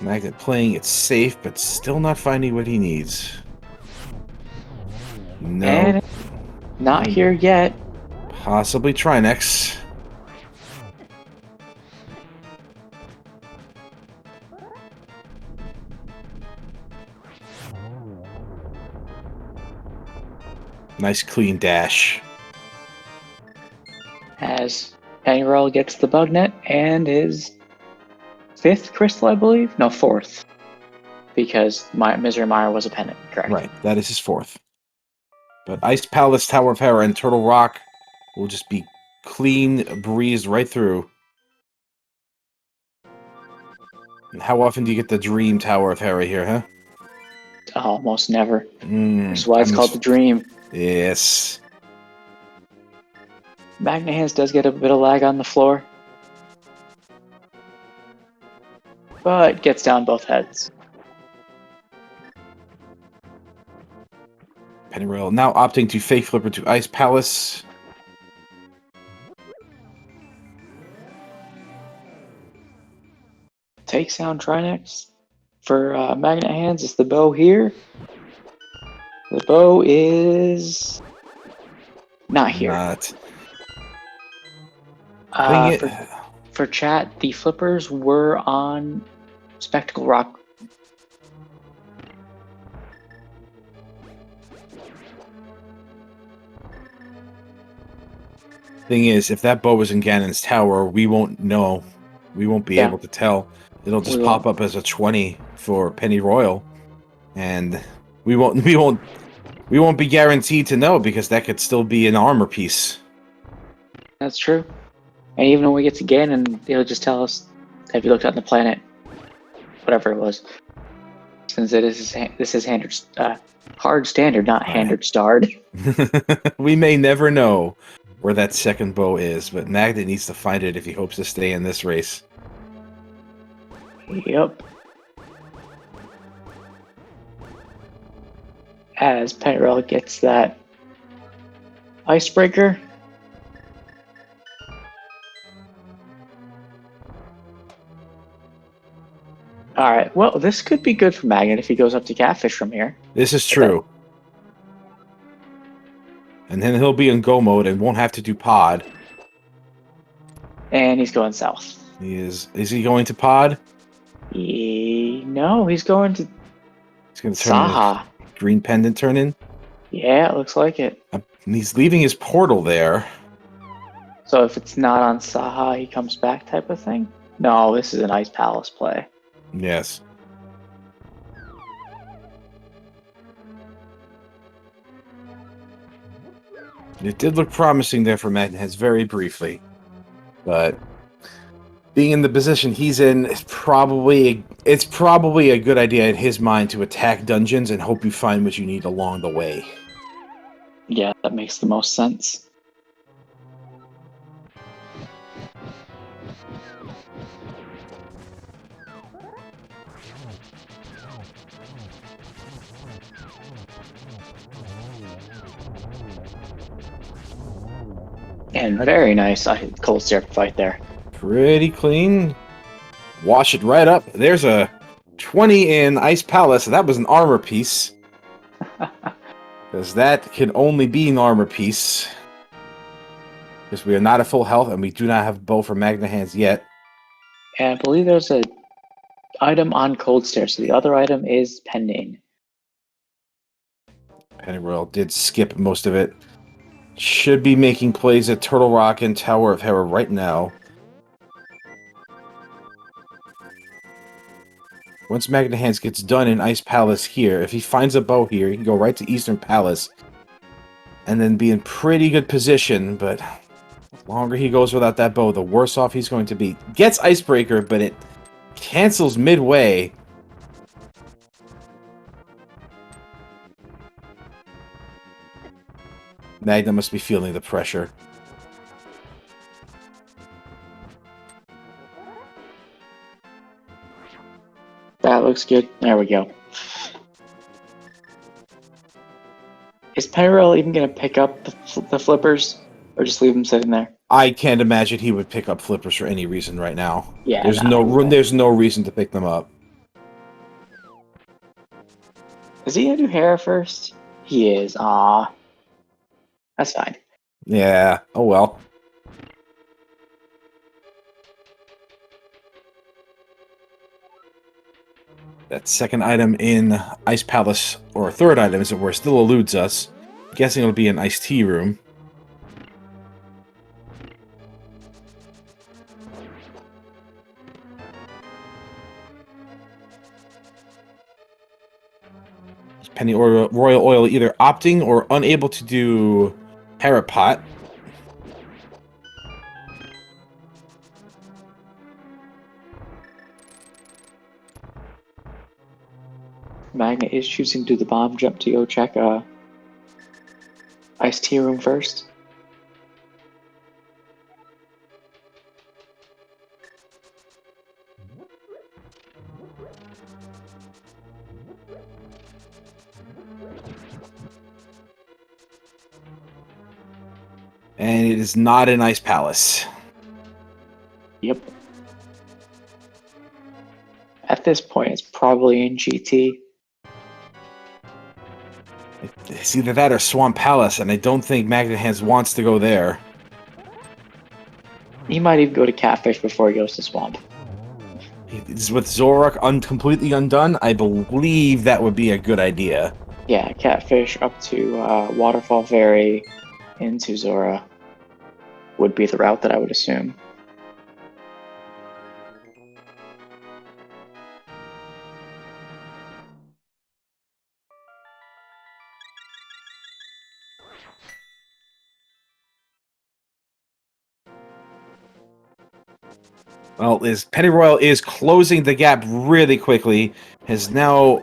[SPEAKER 1] Magnit playing it safe, but still not finding what he needs. No.
[SPEAKER 2] And not here yet.
[SPEAKER 1] Possibly Trinex. Nice clean dash.
[SPEAKER 2] As Pennyroyal gets the bug net and his 5th crystal, I believe? No, 4th. Because Misery Mire was a pendant, correct?
[SPEAKER 1] Right, that is his 4th. But Ice Palace, Tower of Hera, and Turtle Rock will just be clean breezed right through. And how often do you get the Dream Tower of Hera here, huh?
[SPEAKER 2] Almost never. That's why it's called the Dream.
[SPEAKER 1] Yes.
[SPEAKER 2] Magnit Handz does get a bit of lag on the floor, but gets down both heads.
[SPEAKER 1] Pennyroyal now opting to fake flipper to Ice Palace.
[SPEAKER 2] Takes down Trinex. For Magnit Handz, it's the bow here. The bow is not here. For chat, the flippers were on Spectacle Rock.
[SPEAKER 1] Thing is, if that bow was in Ganon's tower, we won't know. We won't be able to tell. It'll just pop up as a 20 for Pennyroyal, and we won't be guaranteed to know because that could still be an armor piece.
[SPEAKER 2] That's true. And even when we get to Ganon, it'll just tell us, have you looked on the planet? Whatever it was. Since this is hard standard, not handard starred.
[SPEAKER 1] We may never know where that second bow is, but Magnit needs to find it if he hopes to stay in this race.
[SPEAKER 2] Yep. As Pennyroyal gets that icebreaker. Alright, well, this could be good for Magnit if he goes up to Catfish from here.
[SPEAKER 1] This is true. And then he'll be in go mode and won't have to do pod.
[SPEAKER 2] And he's going south.
[SPEAKER 1] He is. Is he going to pod?
[SPEAKER 2] No, he's going to...
[SPEAKER 1] He's going to turn Saha. Green pendant turn in?
[SPEAKER 2] Yeah, it looks like it.
[SPEAKER 1] He's leaving his portal there.
[SPEAKER 2] So if it's not on Saha, he comes back type of thing? No, this is an Ice Palace play.
[SPEAKER 1] Yes. It did look promising there for Magnit Handz very briefly. But being in the position he's in, it's probably a good idea in his mind to attack dungeons and hope you find what you need along the way.
[SPEAKER 2] Yeah, that makes the most sense. And very nice cold stair fight there.
[SPEAKER 1] Pretty clean. Wash it right up. There's a 20 in Ice Palace. That was an armor piece. Because that can only be an armor piece. Because we are not at full health, and we do not have a bow for Magnit Handz yet.
[SPEAKER 2] And I believe there's an item on cold stair, so the other item is pending.
[SPEAKER 1] Pennyroyal did skip most of it. Should be making plays at Turtle Rock and Tower of Terror right now. Once Magnit Handz gets done in Ice Palace here, if he finds a bow here, he can go right to Eastern Palace and then be in pretty good position, but the longer he goes without that bow, the worse off he's going to be. Gets Icebreaker, but it cancels midway. Magna must be feeling the pressure.
[SPEAKER 2] That looks good. There we go. Is Pennyroyal even going to pick up the flippers, or just leave them sitting there?
[SPEAKER 1] I can't imagine he would pick up flippers for any reason right now.
[SPEAKER 2] Yeah,
[SPEAKER 1] there's no reason to pick them up.
[SPEAKER 2] Is he going to do Hera first? He is. Aw. That's fine.
[SPEAKER 1] Yeah, oh well. That second item in Ice Palace, or third item, as it were, still eludes us. I'm guessing it'll be an iced tea room. Penny or Royal Oil either opting or unable to do Parrot Pot.
[SPEAKER 2] Magnit is choosing to do the bomb jump to go check iced tea room first.
[SPEAKER 1] And it is not an Ice Palace.
[SPEAKER 2] Yep. At this point, it's probably in GT.
[SPEAKER 1] It's either that or Swamp Palace, and I don't think Magnit Handz wants to go there.
[SPEAKER 2] He might even go to Catfish before he goes to Swamp.
[SPEAKER 1] With Zorak completely undone, I believe that would be a good idea.
[SPEAKER 2] Yeah, Catfish up to Waterfall Ferry into Zora would be the route that I would assume.
[SPEAKER 1] Well, Pennyroyal is closing the gap really quickly. Has now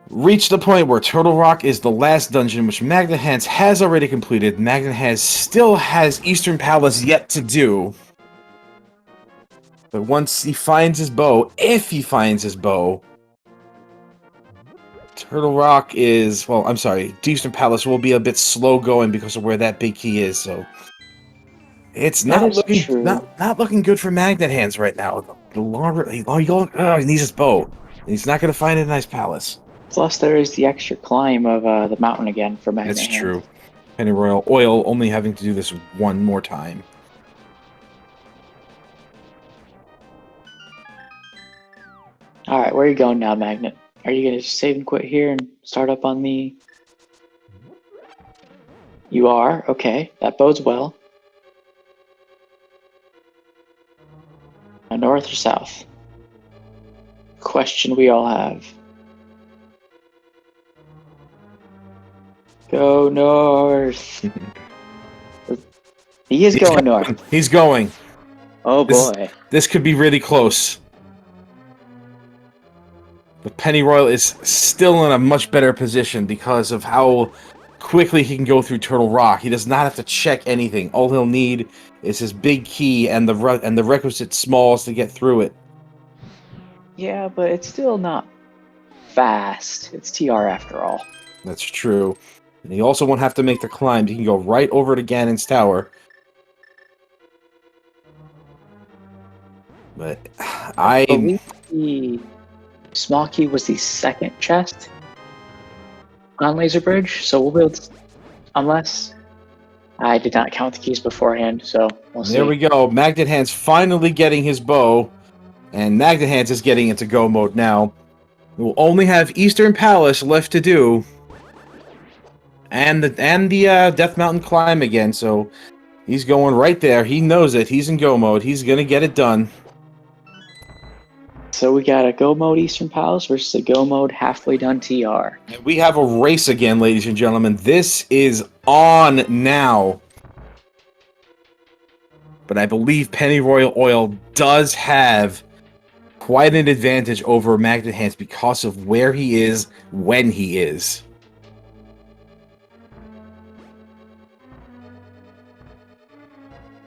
[SPEAKER 1] reached the point where Turtle Rock is the last dungeon, which Magnit Handz has already completed. Magnit Handz still has Eastern Palace yet to do. But once he finds his bow, if he finds his bow, Turtle Rock is, well, I'm sorry, Eastern Palace will be a bit slow going because of where that big key is, so it's not looking good for Magnit Handz right now. The longer he needs his bow. And he's not going to find it in Ice Palace.
[SPEAKER 2] Plus, there is the extra climb of the mountain again for Magnit Handz.
[SPEAKER 1] That's true. Pennyroyal Oil only having to do this one more time.
[SPEAKER 2] Alright, where are you going now, Magnit? Are you going to save and quit here and start up on the... You are? Okay, that bodes well. Now, north or south? Question we all have. Go north. He is going north.
[SPEAKER 1] He's going.
[SPEAKER 2] Oh boy.
[SPEAKER 1] This could be really close. But Pennyroyal is still in a much better position because of how quickly he can go through Turtle Rock. He does not have to check anything. All he'll need is his big key and the requisite smalls to get through it.
[SPEAKER 2] Yeah, but it's still not fast. It's TR after all.
[SPEAKER 1] That's true. And he also won't have to make the climb. He can go right over to Ganon's Tower But
[SPEAKER 2] I
[SPEAKER 1] I'm
[SPEAKER 2] believe the small key was the second chest on Laser Bridge, so we'll be able to, unless I did not count the keys beforehand, so we'll see.
[SPEAKER 1] there we go. Magnit Handz finally getting his bow, and Magnit Handz is getting into go mode now. We'll only have Eastern Palace left to do, and the Death Mountain climb again. So he's going right there. He knows it. He's in go mode. He's gonna get it done.
[SPEAKER 2] So we got a go mode Eastern Palace versus a go mode halfway done TR.
[SPEAKER 1] And we have a race again, ladies and gentlemen. This is on now. But I believe Pennyroyal Oil does have quite an advantage over Magnit Handz because of where he is when he is.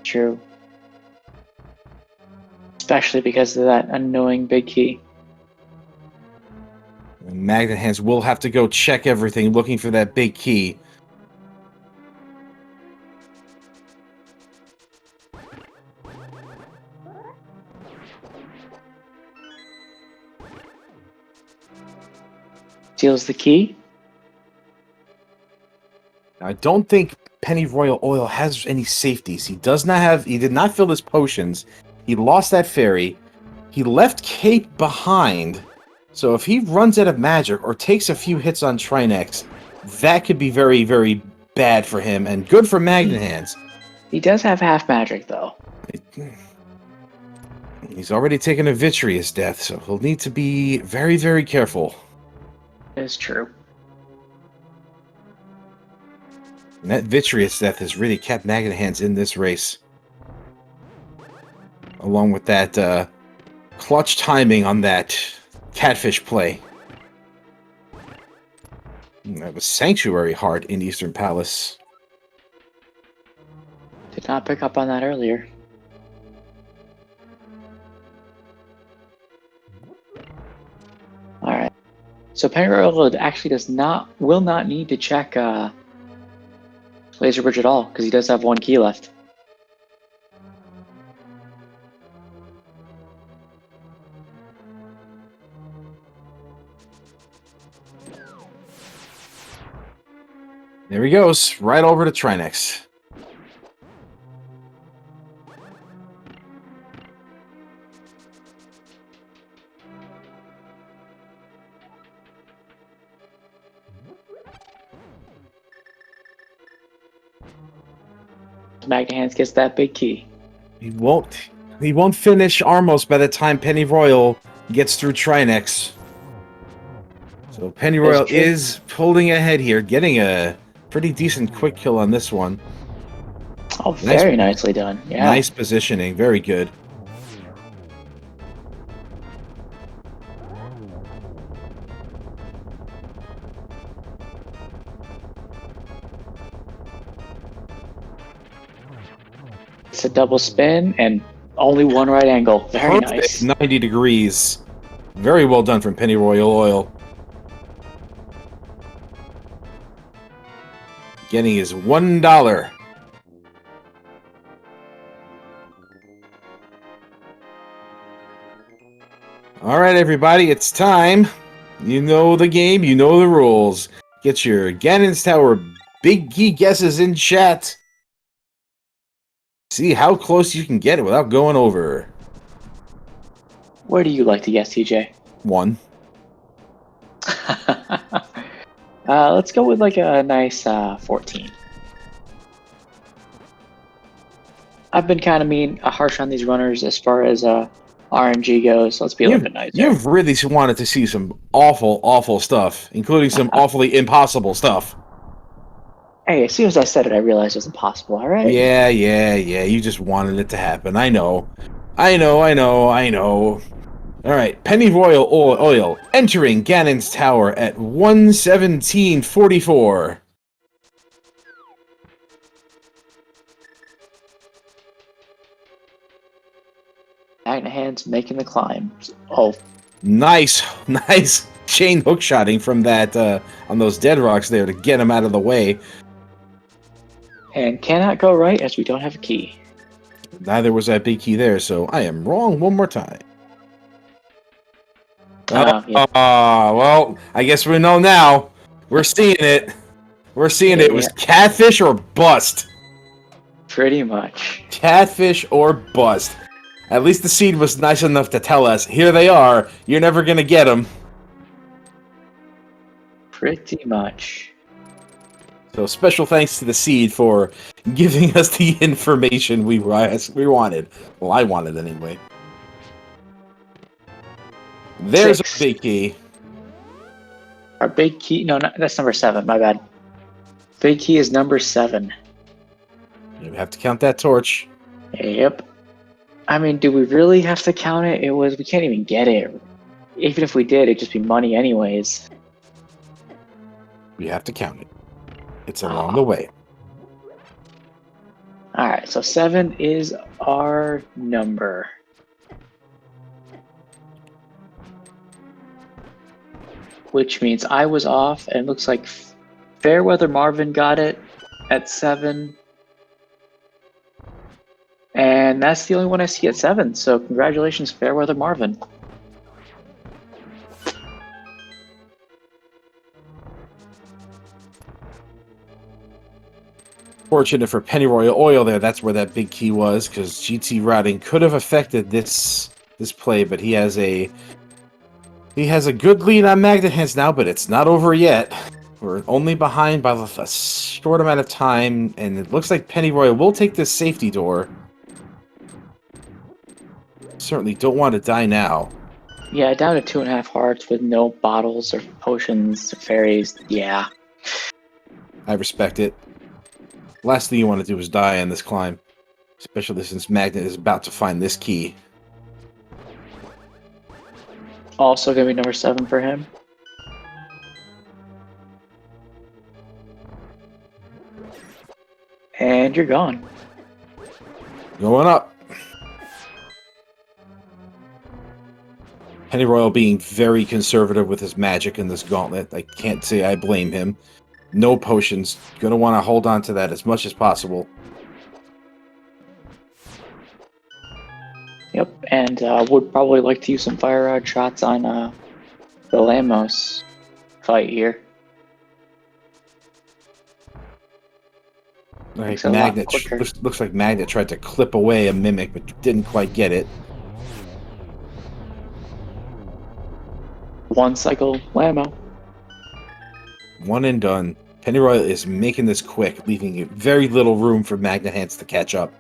[SPEAKER 2] True. Especially because of that annoying big key.
[SPEAKER 1] And Magnit Handz will have to go check everything, looking for that big key.
[SPEAKER 2] Steals the key.
[SPEAKER 1] I don't think Pennyroyal Oil has any safeties. He does not have. He did not fill his potions. He lost that fairy. He left Cape behind. So if he runs out of magic or takes a few hits on Trinex, that could be very, very bad for him and good for Magnit Handz.
[SPEAKER 2] He does have half magic, though.
[SPEAKER 1] He's already taken a vitreous death, so he'll need to be very, very careful.
[SPEAKER 2] It is true.
[SPEAKER 1] And that vitreous death has really kept Magnit Handz in this race. Along with that clutch timing on that catfish play. That was Sanctuary Heart in Eastern Palace.
[SPEAKER 2] Did not pick up on that earlier. Alright. So Pennyroyal actually will not need to check Laser Bridge at all, because he does have one key left.
[SPEAKER 1] There he goes, right over to Trinex.
[SPEAKER 2] Magnit Handz gets that big key.
[SPEAKER 1] He won't finish Armos by the time Pennyroyal gets through Trinex. So Pennyroyal is pulling ahead here, getting a pretty decent quick kill on this one.
[SPEAKER 2] Oh, very nicely done. Yeah.
[SPEAKER 1] Nice positioning, very good.
[SPEAKER 2] It's a double spin and only one right angle. Very nice.
[SPEAKER 1] 90 degrees. Very well done from Pennyroyal Oil. Getting his $1. All right, everybody, it's time. You know the game, you know the rules. Get your Ganon's Tower big key guesses in chat. See how close you can get it without going over.
[SPEAKER 2] Where do you like to guess, TJ?
[SPEAKER 1] 1.
[SPEAKER 2] Let's go with like a nice 14. I've been kind of harsh on these runners as far as RNG goes. So let's be a little bit nicer.
[SPEAKER 1] You've really wanted to see some awful, awful stuff, including some awfully impossible stuff.
[SPEAKER 2] Hey, as soon as I said it, I realized it was impossible, alright?
[SPEAKER 1] Yeah. You just wanted it to happen. I know. Alright, Pennyroyal Oil entering Ganon's Tower at 1:17:44.
[SPEAKER 2] Magnit Handz making the climb. Oh.
[SPEAKER 1] Nice chain hookshotting from that on those dead rocks there to get him out of the way.
[SPEAKER 2] And cannot go right as we don't have a key.
[SPEAKER 1] Neither was that big key there, so I am wrong one more time.
[SPEAKER 2] Yeah.
[SPEAKER 1] Well, I guess we know now. We're seeing it. We're seeing it. It was
[SPEAKER 2] Yeah.
[SPEAKER 1] catfish or bust.
[SPEAKER 2] Pretty much.
[SPEAKER 1] Catfish or bust. At least the seed was nice enough to tell us, here they are. You're never going to get them.
[SPEAKER 2] Pretty much.
[SPEAKER 1] So special thanks to the seed for giving us the information we wanted. Well, I wanted anyway. There's
[SPEAKER 2] 6.
[SPEAKER 1] a big key.
[SPEAKER 2] Our big key. No, that's number 7. My bad. Big key is number 7.
[SPEAKER 1] You have to count that torch.
[SPEAKER 2] Yep. I mean, do we really have to count it? We can't even get it. Even if we did, it'd just be money anyways.
[SPEAKER 1] We have to count it. It's along the way.
[SPEAKER 2] Alright, so 7 is our number. Which means I was off, and it looks like Fairweather Marvin got it at 7. And that's the only one I see at 7, so congratulations, Fairweather Marvin.
[SPEAKER 1] Fortunate for Pennyroyal Oil there, that's where that big key was, because GT routing could have affected this play, but he has a good lead on Magnit Handz now, but it's not over yet. We're only behind by a short amount of time, and it looks like Pennyroyal will take this safety door. Certainly don't want to die now.
[SPEAKER 2] Yeah, down to 2.5 hearts with no bottles or potions or fairies. Yeah.
[SPEAKER 1] I respect it. Last thing you want to do is die on this climb. Especially since Magnit is about to find this key.
[SPEAKER 2] Also going to be number 7 for him. And you're gone.
[SPEAKER 1] Going up. Pennyroyal being very conservative with his magic in this gauntlet. I can't say I blame him. No potions. Gonna want to hold on to that as much as possible.
[SPEAKER 2] Yep, and would probably like to use some fire rod shots on the Lamos fight here.
[SPEAKER 1] Like Magnit looks like Magnit tried to clip away a mimic, but didn't quite get it.
[SPEAKER 2] 1 cycle Lamo.
[SPEAKER 1] One and done. Pennyroyal is making this quick, leaving very little room for Magnit Handz to catch up.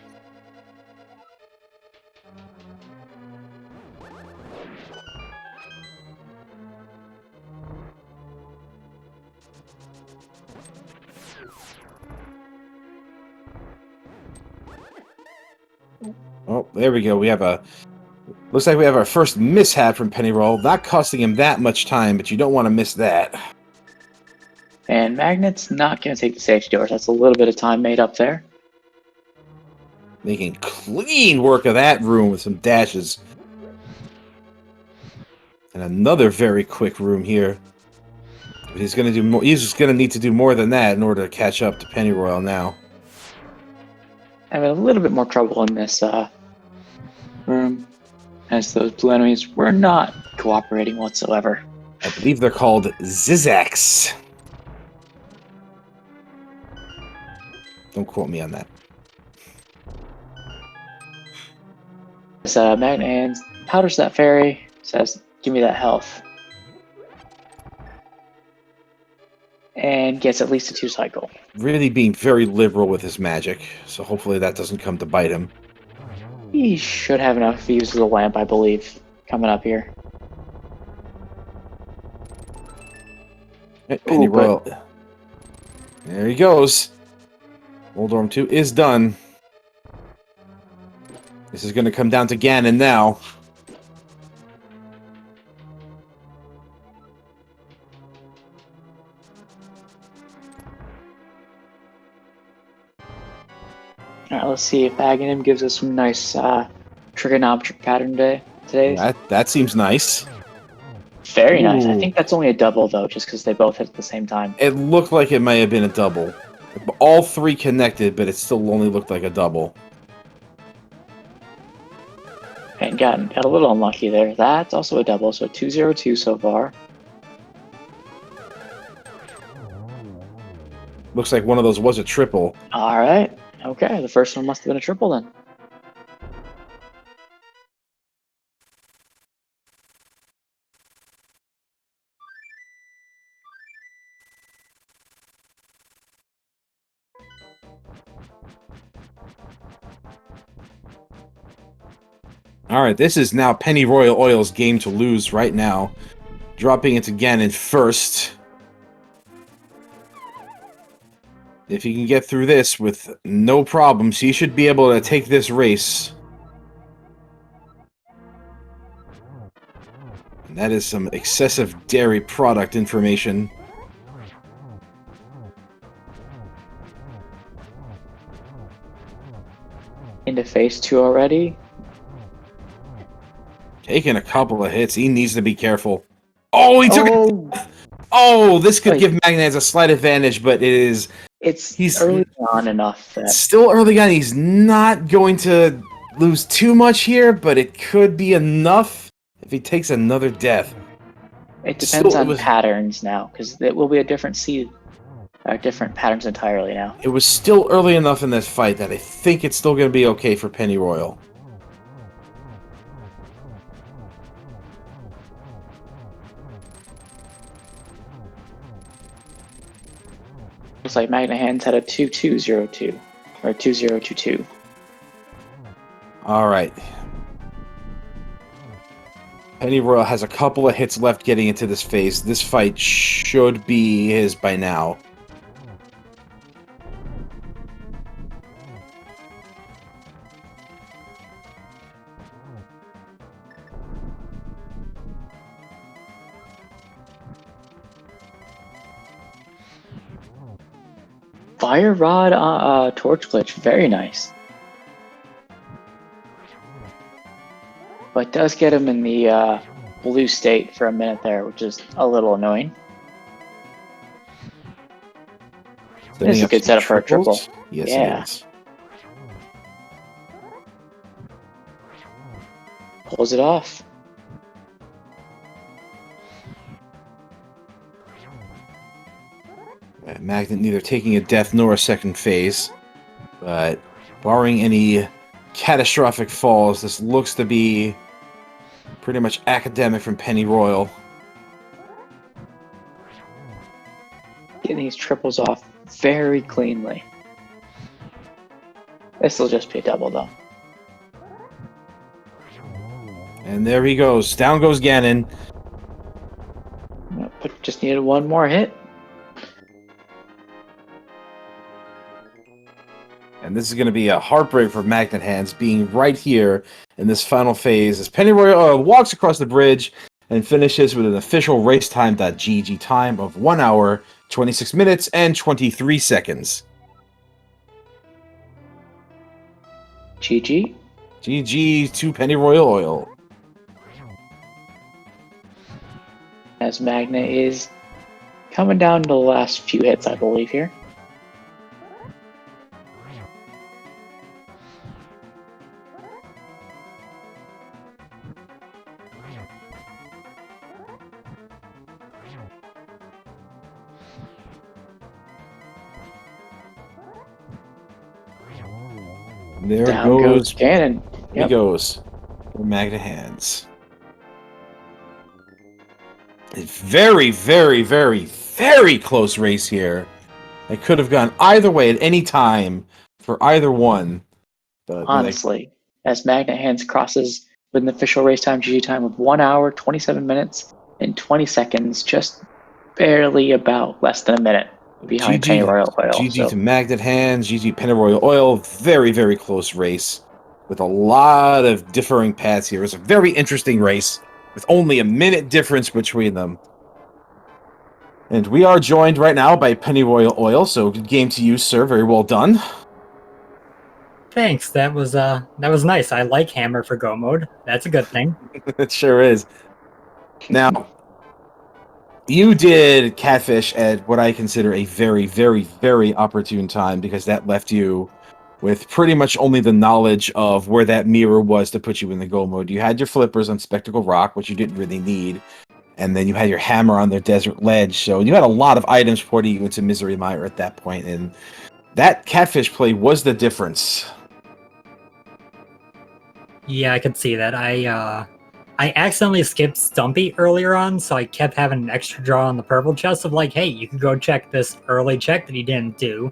[SPEAKER 1] Oh, there we go. Looks like we have our first mishap from Pennyroyal. Not costing him that much time, but you don't want to miss that.
[SPEAKER 2] And Magnet's not going to take the safety doors. That's a little bit of time made up there.
[SPEAKER 1] Making clean work of that room with some dashes. And another very quick room here. But he's going to do more. He's just going to need to do more than that in order to catch up to Pennyroyal now.
[SPEAKER 2] Having a little bit more trouble in this room, as those blue enemies were not cooperating whatsoever.
[SPEAKER 1] I believe they're called Zizaks. Don't quote me on that.
[SPEAKER 2] This Magnit Handz powders that fairy, says, "Give me that health," and gets at least a 2 cycle.
[SPEAKER 1] Really being very liberal with his magic, so hopefully that doesn't come to bite him.
[SPEAKER 2] He should have enough if he uses the lamp, I believe, coming up here.
[SPEAKER 1] Pennyroyal. There he goes. Old Orm 2 is done. This is going to come down to Ganon now.
[SPEAKER 2] Alright, let's see if Aghanim gives us some nice trigonometric pattern today.
[SPEAKER 1] That seems nice.
[SPEAKER 2] Very nice. I
[SPEAKER 1] Ooh.
[SPEAKER 2] think that's only a double, though, just because they both hit at the same time.
[SPEAKER 1] It looked like it may have been a double. All 3 connected, but it still only looked like a double.
[SPEAKER 2] got a little unlucky there. That's also a double, so 202 so far.
[SPEAKER 1] Looks like one of those was a triple.
[SPEAKER 2] All right. Okay, the first one must have been a triple then.
[SPEAKER 1] All right, this is now Pennyroyal Oil's game to lose right now. Dropping it again in first. If he can get through this with no problems, he should be able to take this race. And that is some excessive dairy product information.
[SPEAKER 2] Into phase 2 already.
[SPEAKER 1] Taking a couple of hits. He needs to be careful. Oh, he took it.
[SPEAKER 2] Oh,
[SPEAKER 1] This could give Magnit a slight advantage, but he's
[SPEAKER 2] early on enough that
[SPEAKER 1] still early on. He's not going to lose too much here, but it could be enough if he takes another death.
[SPEAKER 2] it depends on patterns now, because it will be a different seed, different patterns entirely now.
[SPEAKER 1] It was still early enough in this fight that I think it's still going to be okay for Pennyroyal.
[SPEAKER 2] Looks like Magnit Handz had a 2202 or 2022.
[SPEAKER 1] All right. Pennyroyal has a couple of hits left getting into this phase. This fight should be his by now.
[SPEAKER 2] Fire Rod torch glitch, very nice. But does get him in the blue state for a minute there, which is a little annoying. This is a good setup for a triple.
[SPEAKER 1] Yes,
[SPEAKER 2] yeah.
[SPEAKER 1] It is.
[SPEAKER 2] Pulls it off.
[SPEAKER 1] Magnit neither taking a death nor a second phase, but barring any catastrophic falls, this looks to be pretty much academic from Pennyroyal.
[SPEAKER 2] Getting these triples off very cleanly. This will just be a double though.
[SPEAKER 1] And there he goes. Down goes Ganon.
[SPEAKER 2] But just needed one more hit.
[SPEAKER 1] And this is going to be a heartbreak for Magnit Handz being right here in this final phase as Pennyroyal walks across the bridge and finishes with an official racetime.gg time of 1 hour, 26 minutes, and 23 seconds.
[SPEAKER 2] GG.
[SPEAKER 1] GG to Pennyroyal Oil.
[SPEAKER 2] As Magnit is coming down to the last few hits, I believe, here.
[SPEAKER 1] There
[SPEAKER 2] Down goes Ganon.
[SPEAKER 1] He goes for Magnit Handz. A very, very, very, very close race here. It could have gone either way at any time for either one. But
[SPEAKER 2] honestly, as Magnit Handz crosses with an official race time GG time of 1 hour, 27 minutes, and 20 seconds, just barely about less than a minute behind Pennyroyal Oil.
[SPEAKER 1] GG to Magnit Handz, GG Pennyroyal Oil. Very, very close race with a lot of differing paths here. It's a very interesting race with only a minute difference between them. And we are joined right now by Pennyroyal Oil, so good game to you, sir. Very well done.
[SPEAKER 3] Thanks. That was nice. I like hammer for go mode. That's a good thing.
[SPEAKER 1] It sure is. Now, you did catfish at what I consider a very, very, very opportune time because that left you with pretty much only the knowledge of where that mirror was to put you in the go mode. You had your flippers on Spectacle Rock, which you didn't really need, and then you had your hammer on the Desert Ledge, so you had a lot of items porting you into Misery Mire at that point, and that catfish play was the difference.
[SPEAKER 3] Yeah, I could see that. I accidentally skipped Stumpy earlier on, so I kept having an extra draw on the purple chest of like, hey, you could go check this early check that he didn't do.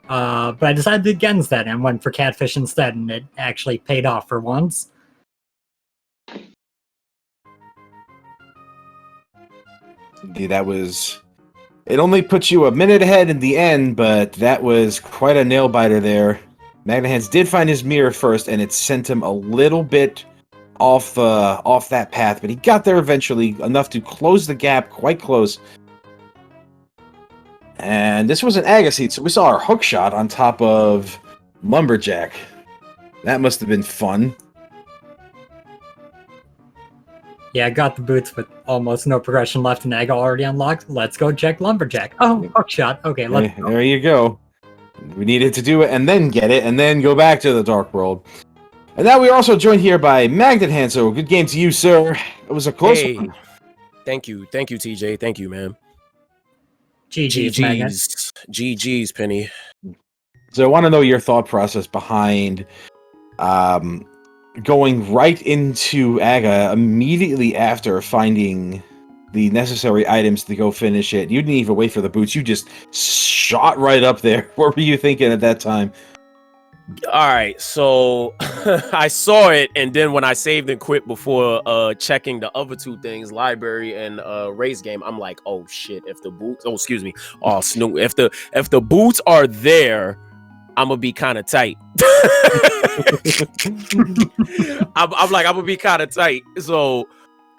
[SPEAKER 3] But I decided to against that and went for catfish instead, and it actually paid off for once.
[SPEAKER 1] Indeed, that was... It only put you a minute ahead in the end, but that was quite a nail-biter there. Magnit Handz did find his mirror first, and it sent him a little bit off that path, but he got there eventually, enough to close the gap, quite close. And this was an Aga seat, so we saw our hook shot on top of Lumberjack. That must have been fun.
[SPEAKER 3] Yeah, I got the boots with almost no progression left and egg already unlocked. Let's go check Lumberjack. Oh, hook shot. Okay, let's go.
[SPEAKER 1] There you go. We needed to do it and then get it and then go back to the Dark World. And now we are also joined here by Magnit Handz. So good game to you, sir. It was a close one.
[SPEAKER 4] Thank you, TJ. Thank you, man.
[SPEAKER 3] GG's, Magnit.
[SPEAKER 4] GG's, Penny.
[SPEAKER 1] So I want to know your thought process behind going right into Aga immediately after finding the necessary items to go finish it. You didn't even wait for the boots. You just shot right up there. What were you thinking at that time?
[SPEAKER 4] All right, so I saw it, and then when I saved and quit before checking the other two things, library and race game, I'm like, oh shit! If the boots, Snoop, if the boots are there, I'm gonna be kind of tight. I'm gonna be kind of tight. So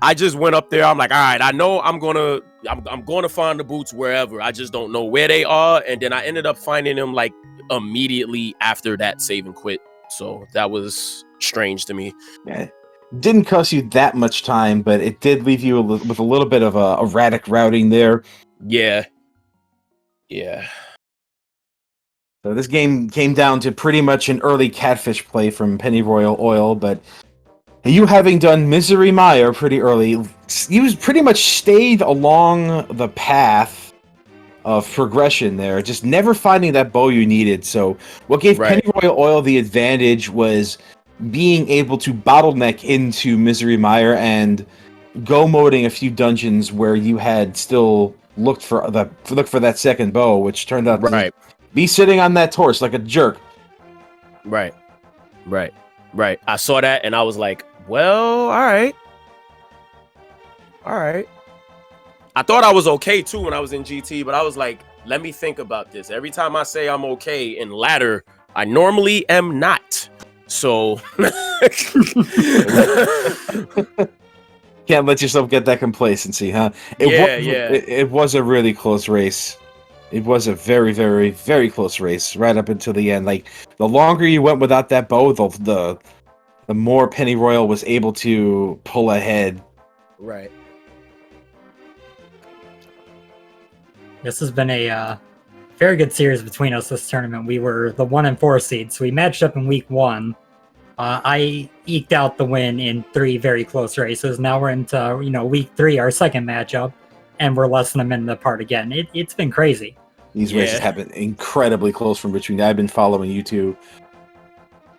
[SPEAKER 4] I just went up there. I'm like, all right, I know I'm gonna find the boots wherever. I just don't know where they are. And then I ended up finding them like immediately after that save and quit. So that was strange to me.
[SPEAKER 1] Yeah. Didn't cost you that much time, but it did leave you with a little bit of erratic routing there.
[SPEAKER 4] Yeah.
[SPEAKER 1] So this game came down to pretty much an early catfish play from Pennyroyal Oil, but you having done Misery Mire pretty early, you pretty much stayed along the path of progression there, just never finding that bow you needed. So what gave Pennyroyal Oil the advantage was being able to bottleneck into Misery Mire and go moding a few dungeons where you had still looked for that second bow, which turned out to be sitting on that torch like a jerk.
[SPEAKER 4] Right. I saw that and I was like, well, all right. I thought I was okay too when I was in GT, but I was like, let me think about this. Every time I say I'm okay in ladder, I normally am not. So
[SPEAKER 1] can't let yourself get that complacency, huh? It was a really close race. It was a very, very, very close race right up until the end. Like, the longer you went without that bow, the more Pennyroyal was able to pull ahead.
[SPEAKER 4] Right.
[SPEAKER 3] This has been a very good series between us this tournament. We were the 1 and 4 seeds, so we matched up in week 1. I eked out the win in 3 very close races. Now we're into week 3, our second matchup, and we're less than a minute apart again. It's been crazy.
[SPEAKER 1] These races have been incredibly close from between. I've been following you two.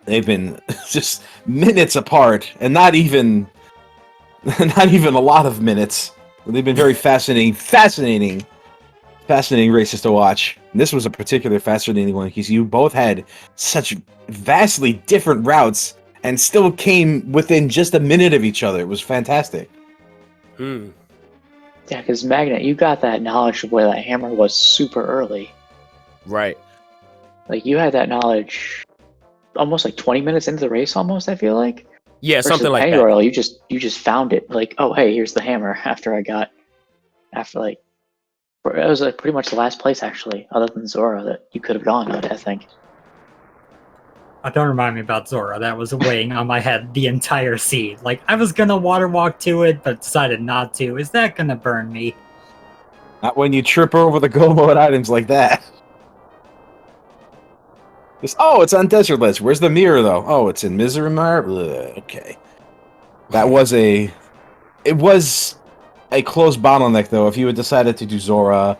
[SPEAKER 1] They've been just minutes apart, and not even a lot of minutes. They've been very fascinating races to watch. And this was a particularly fascinating one because you both had such vastly different routes and still came within just a minute of each other. It was fantastic.
[SPEAKER 2] Yeah, because Magnit, you got that knowledge of where that hammer was super early.
[SPEAKER 4] Right.
[SPEAKER 2] Like, you had that knowledge almost like 20 minutes into the race, almost, I feel like.
[SPEAKER 4] Yeah,
[SPEAKER 2] versus
[SPEAKER 4] something like
[SPEAKER 2] Pennyroyal,
[SPEAKER 4] that.
[SPEAKER 2] You just found it. Like, oh, hey, here's the hammer it was like pretty much the last place, actually, other than Zora, that you could have gone on, I think.
[SPEAKER 3] Don't remind me about Zora. That was weighing on my head the entire seed. Like, I was gonna water walk to it, but decided not to. Is that gonna burn me?
[SPEAKER 1] Not when you trip over the go mode items like that. It's on Desert Ledge. Where's the mirror, though? Oh, it's in Mizuramar? Okay. It was a close bottleneck, though. If you had decided to do Zora,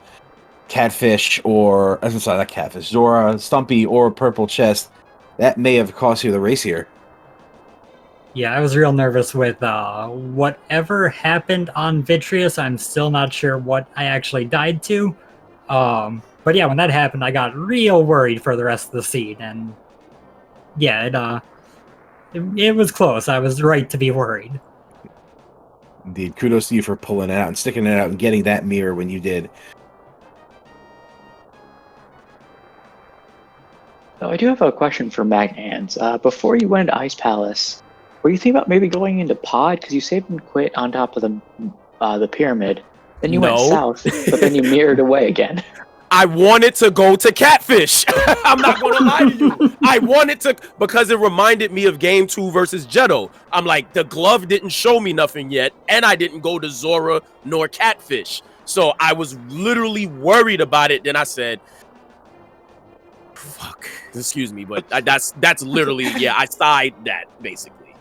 [SPEAKER 1] Catfish, or... I'm sorry, not Catfish. Zora, Stumpy, or Purple Chest, that may have cost you the race here.
[SPEAKER 3] Yeah, I was real nervous with whatever happened on Vitreous. I'm still not sure what I actually died to. But yeah, when that happened, I got real worried for the rest of the seed, and yeah, it was close. I was right to be worried.
[SPEAKER 1] Indeed, kudos to you for pulling it out and sticking it out and getting that mirror when you did.
[SPEAKER 2] So I do have a question for Magnit. Before you went into Ice Palace, were you thinking about maybe going into Pod? Because you saved and quit on top of the pyramid. Then you went south, but then you mirrored away again.
[SPEAKER 4] I wanted to go to Catfish. I'm not going to lie to you. I wanted to, because it reminded me of Game 2 versus Jetto. I'm like, the glove didn't show me nothing yet, and I didn't go to Zora nor Catfish. So I was literally worried about it. Then I said, fuck, excuse me, but that's literally, yeah, I sighed that, basically.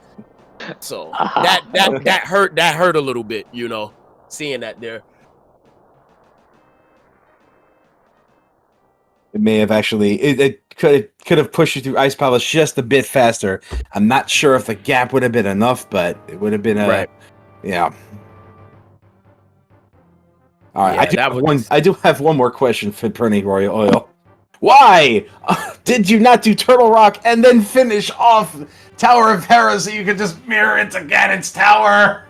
[SPEAKER 4] So that hurt a little bit, you know, seeing that there.
[SPEAKER 1] It may have actually it could have pushed you through Ice Palace just a bit faster. I'm not sure if the gap would have been enough, but it would have been yeah. All right,
[SPEAKER 4] yeah,
[SPEAKER 1] I do have one more question for Penny Royal Oil. Why did you not do Turtle Rock and then finish off Tower of Hera so you could just mirror into Ganon's tower?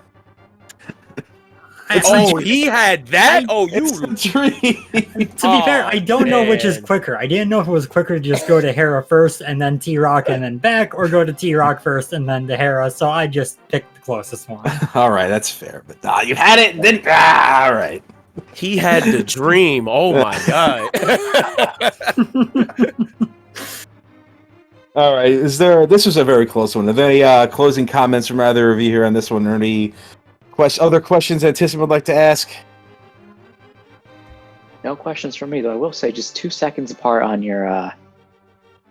[SPEAKER 4] He had that?
[SPEAKER 1] It's a tree.
[SPEAKER 3] To be fair, I don't know which is quicker. I didn't know if it was quicker to just go to Hera first and then T-Rock and then back, or go to T-Rock first and then to Hera, so I just picked the closest one.
[SPEAKER 1] All right, that's fair. But you had it, then all right.
[SPEAKER 4] He had the dream. Oh my god.
[SPEAKER 1] All right, this was a very close one. Are there any closing comments from either of you here on this one, or any other questions Antissim would like to ask?
[SPEAKER 2] No questions from me, though. I will say just 2 seconds apart on your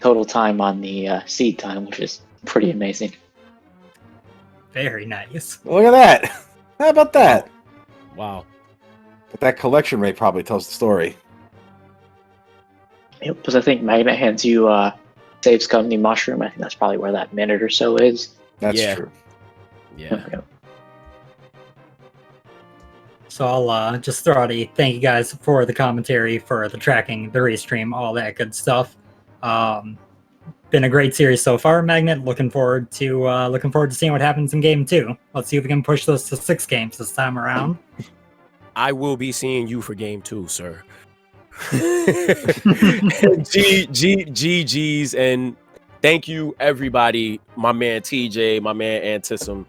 [SPEAKER 2] total time on the seed time, which is pretty amazing.
[SPEAKER 3] Very nice.
[SPEAKER 1] Look at that. How about that?
[SPEAKER 4] Wow.
[SPEAKER 1] But that collection rate probably tells the story.
[SPEAKER 2] Yep, because I think Magnit hands you saves company mushroom. I think that's probably where that minute or so is.
[SPEAKER 1] That's true.
[SPEAKER 4] Yeah.
[SPEAKER 2] Yep.
[SPEAKER 3] So I'll just throw out a thank you guys for the commentary, for the tracking, the restream, all that good stuff. Been a great series so far, Magnit. Looking forward to seeing what happens in Game 2. Let's see if we can push this to 6 games this time around.
[SPEAKER 4] I will be seeing you for Game 2, sir. GG's, and thank you everybody, my man TJ, my man Antissim,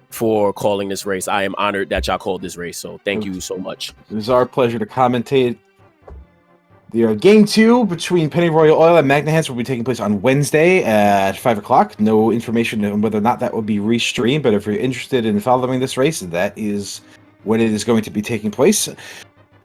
[SPEAKER 4] for calling this race. I am honored that y'all called this race, so thank you so much.
[SPEAKER 1] It was our pleasure to commentate. The Game 2 between Penny Royal Oil and Magnit Handz will be taking place on Wednesday at 5 o'clock. No information on whether or not that will be restreamed, but if you're interested in following this race, that is when it is going to be taking place.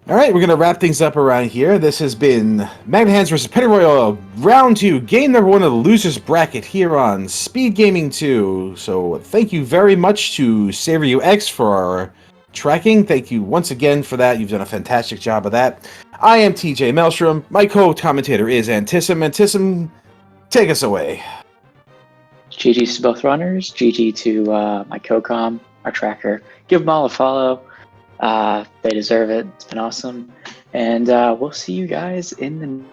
[SPEAKER 1] All right, we're going to wrap things up around here. This has been Magnit Handz versus Penny Royal Oil, round 2, game number 1 of the losers bracket here on Speed Gaming 2. So thank you very much to SaverUX for our tracking. Thank you once again for that. You've done a fantastic job of that. I am TJ Maelstrom. My co-commentator is Antissim. Antissim, take us away.
[SPEAKER 2] GG's to both runners. GG to my co-com, our tracker. Give them all a follow. They deserve it. It's been awesome. And we'll see you guys in the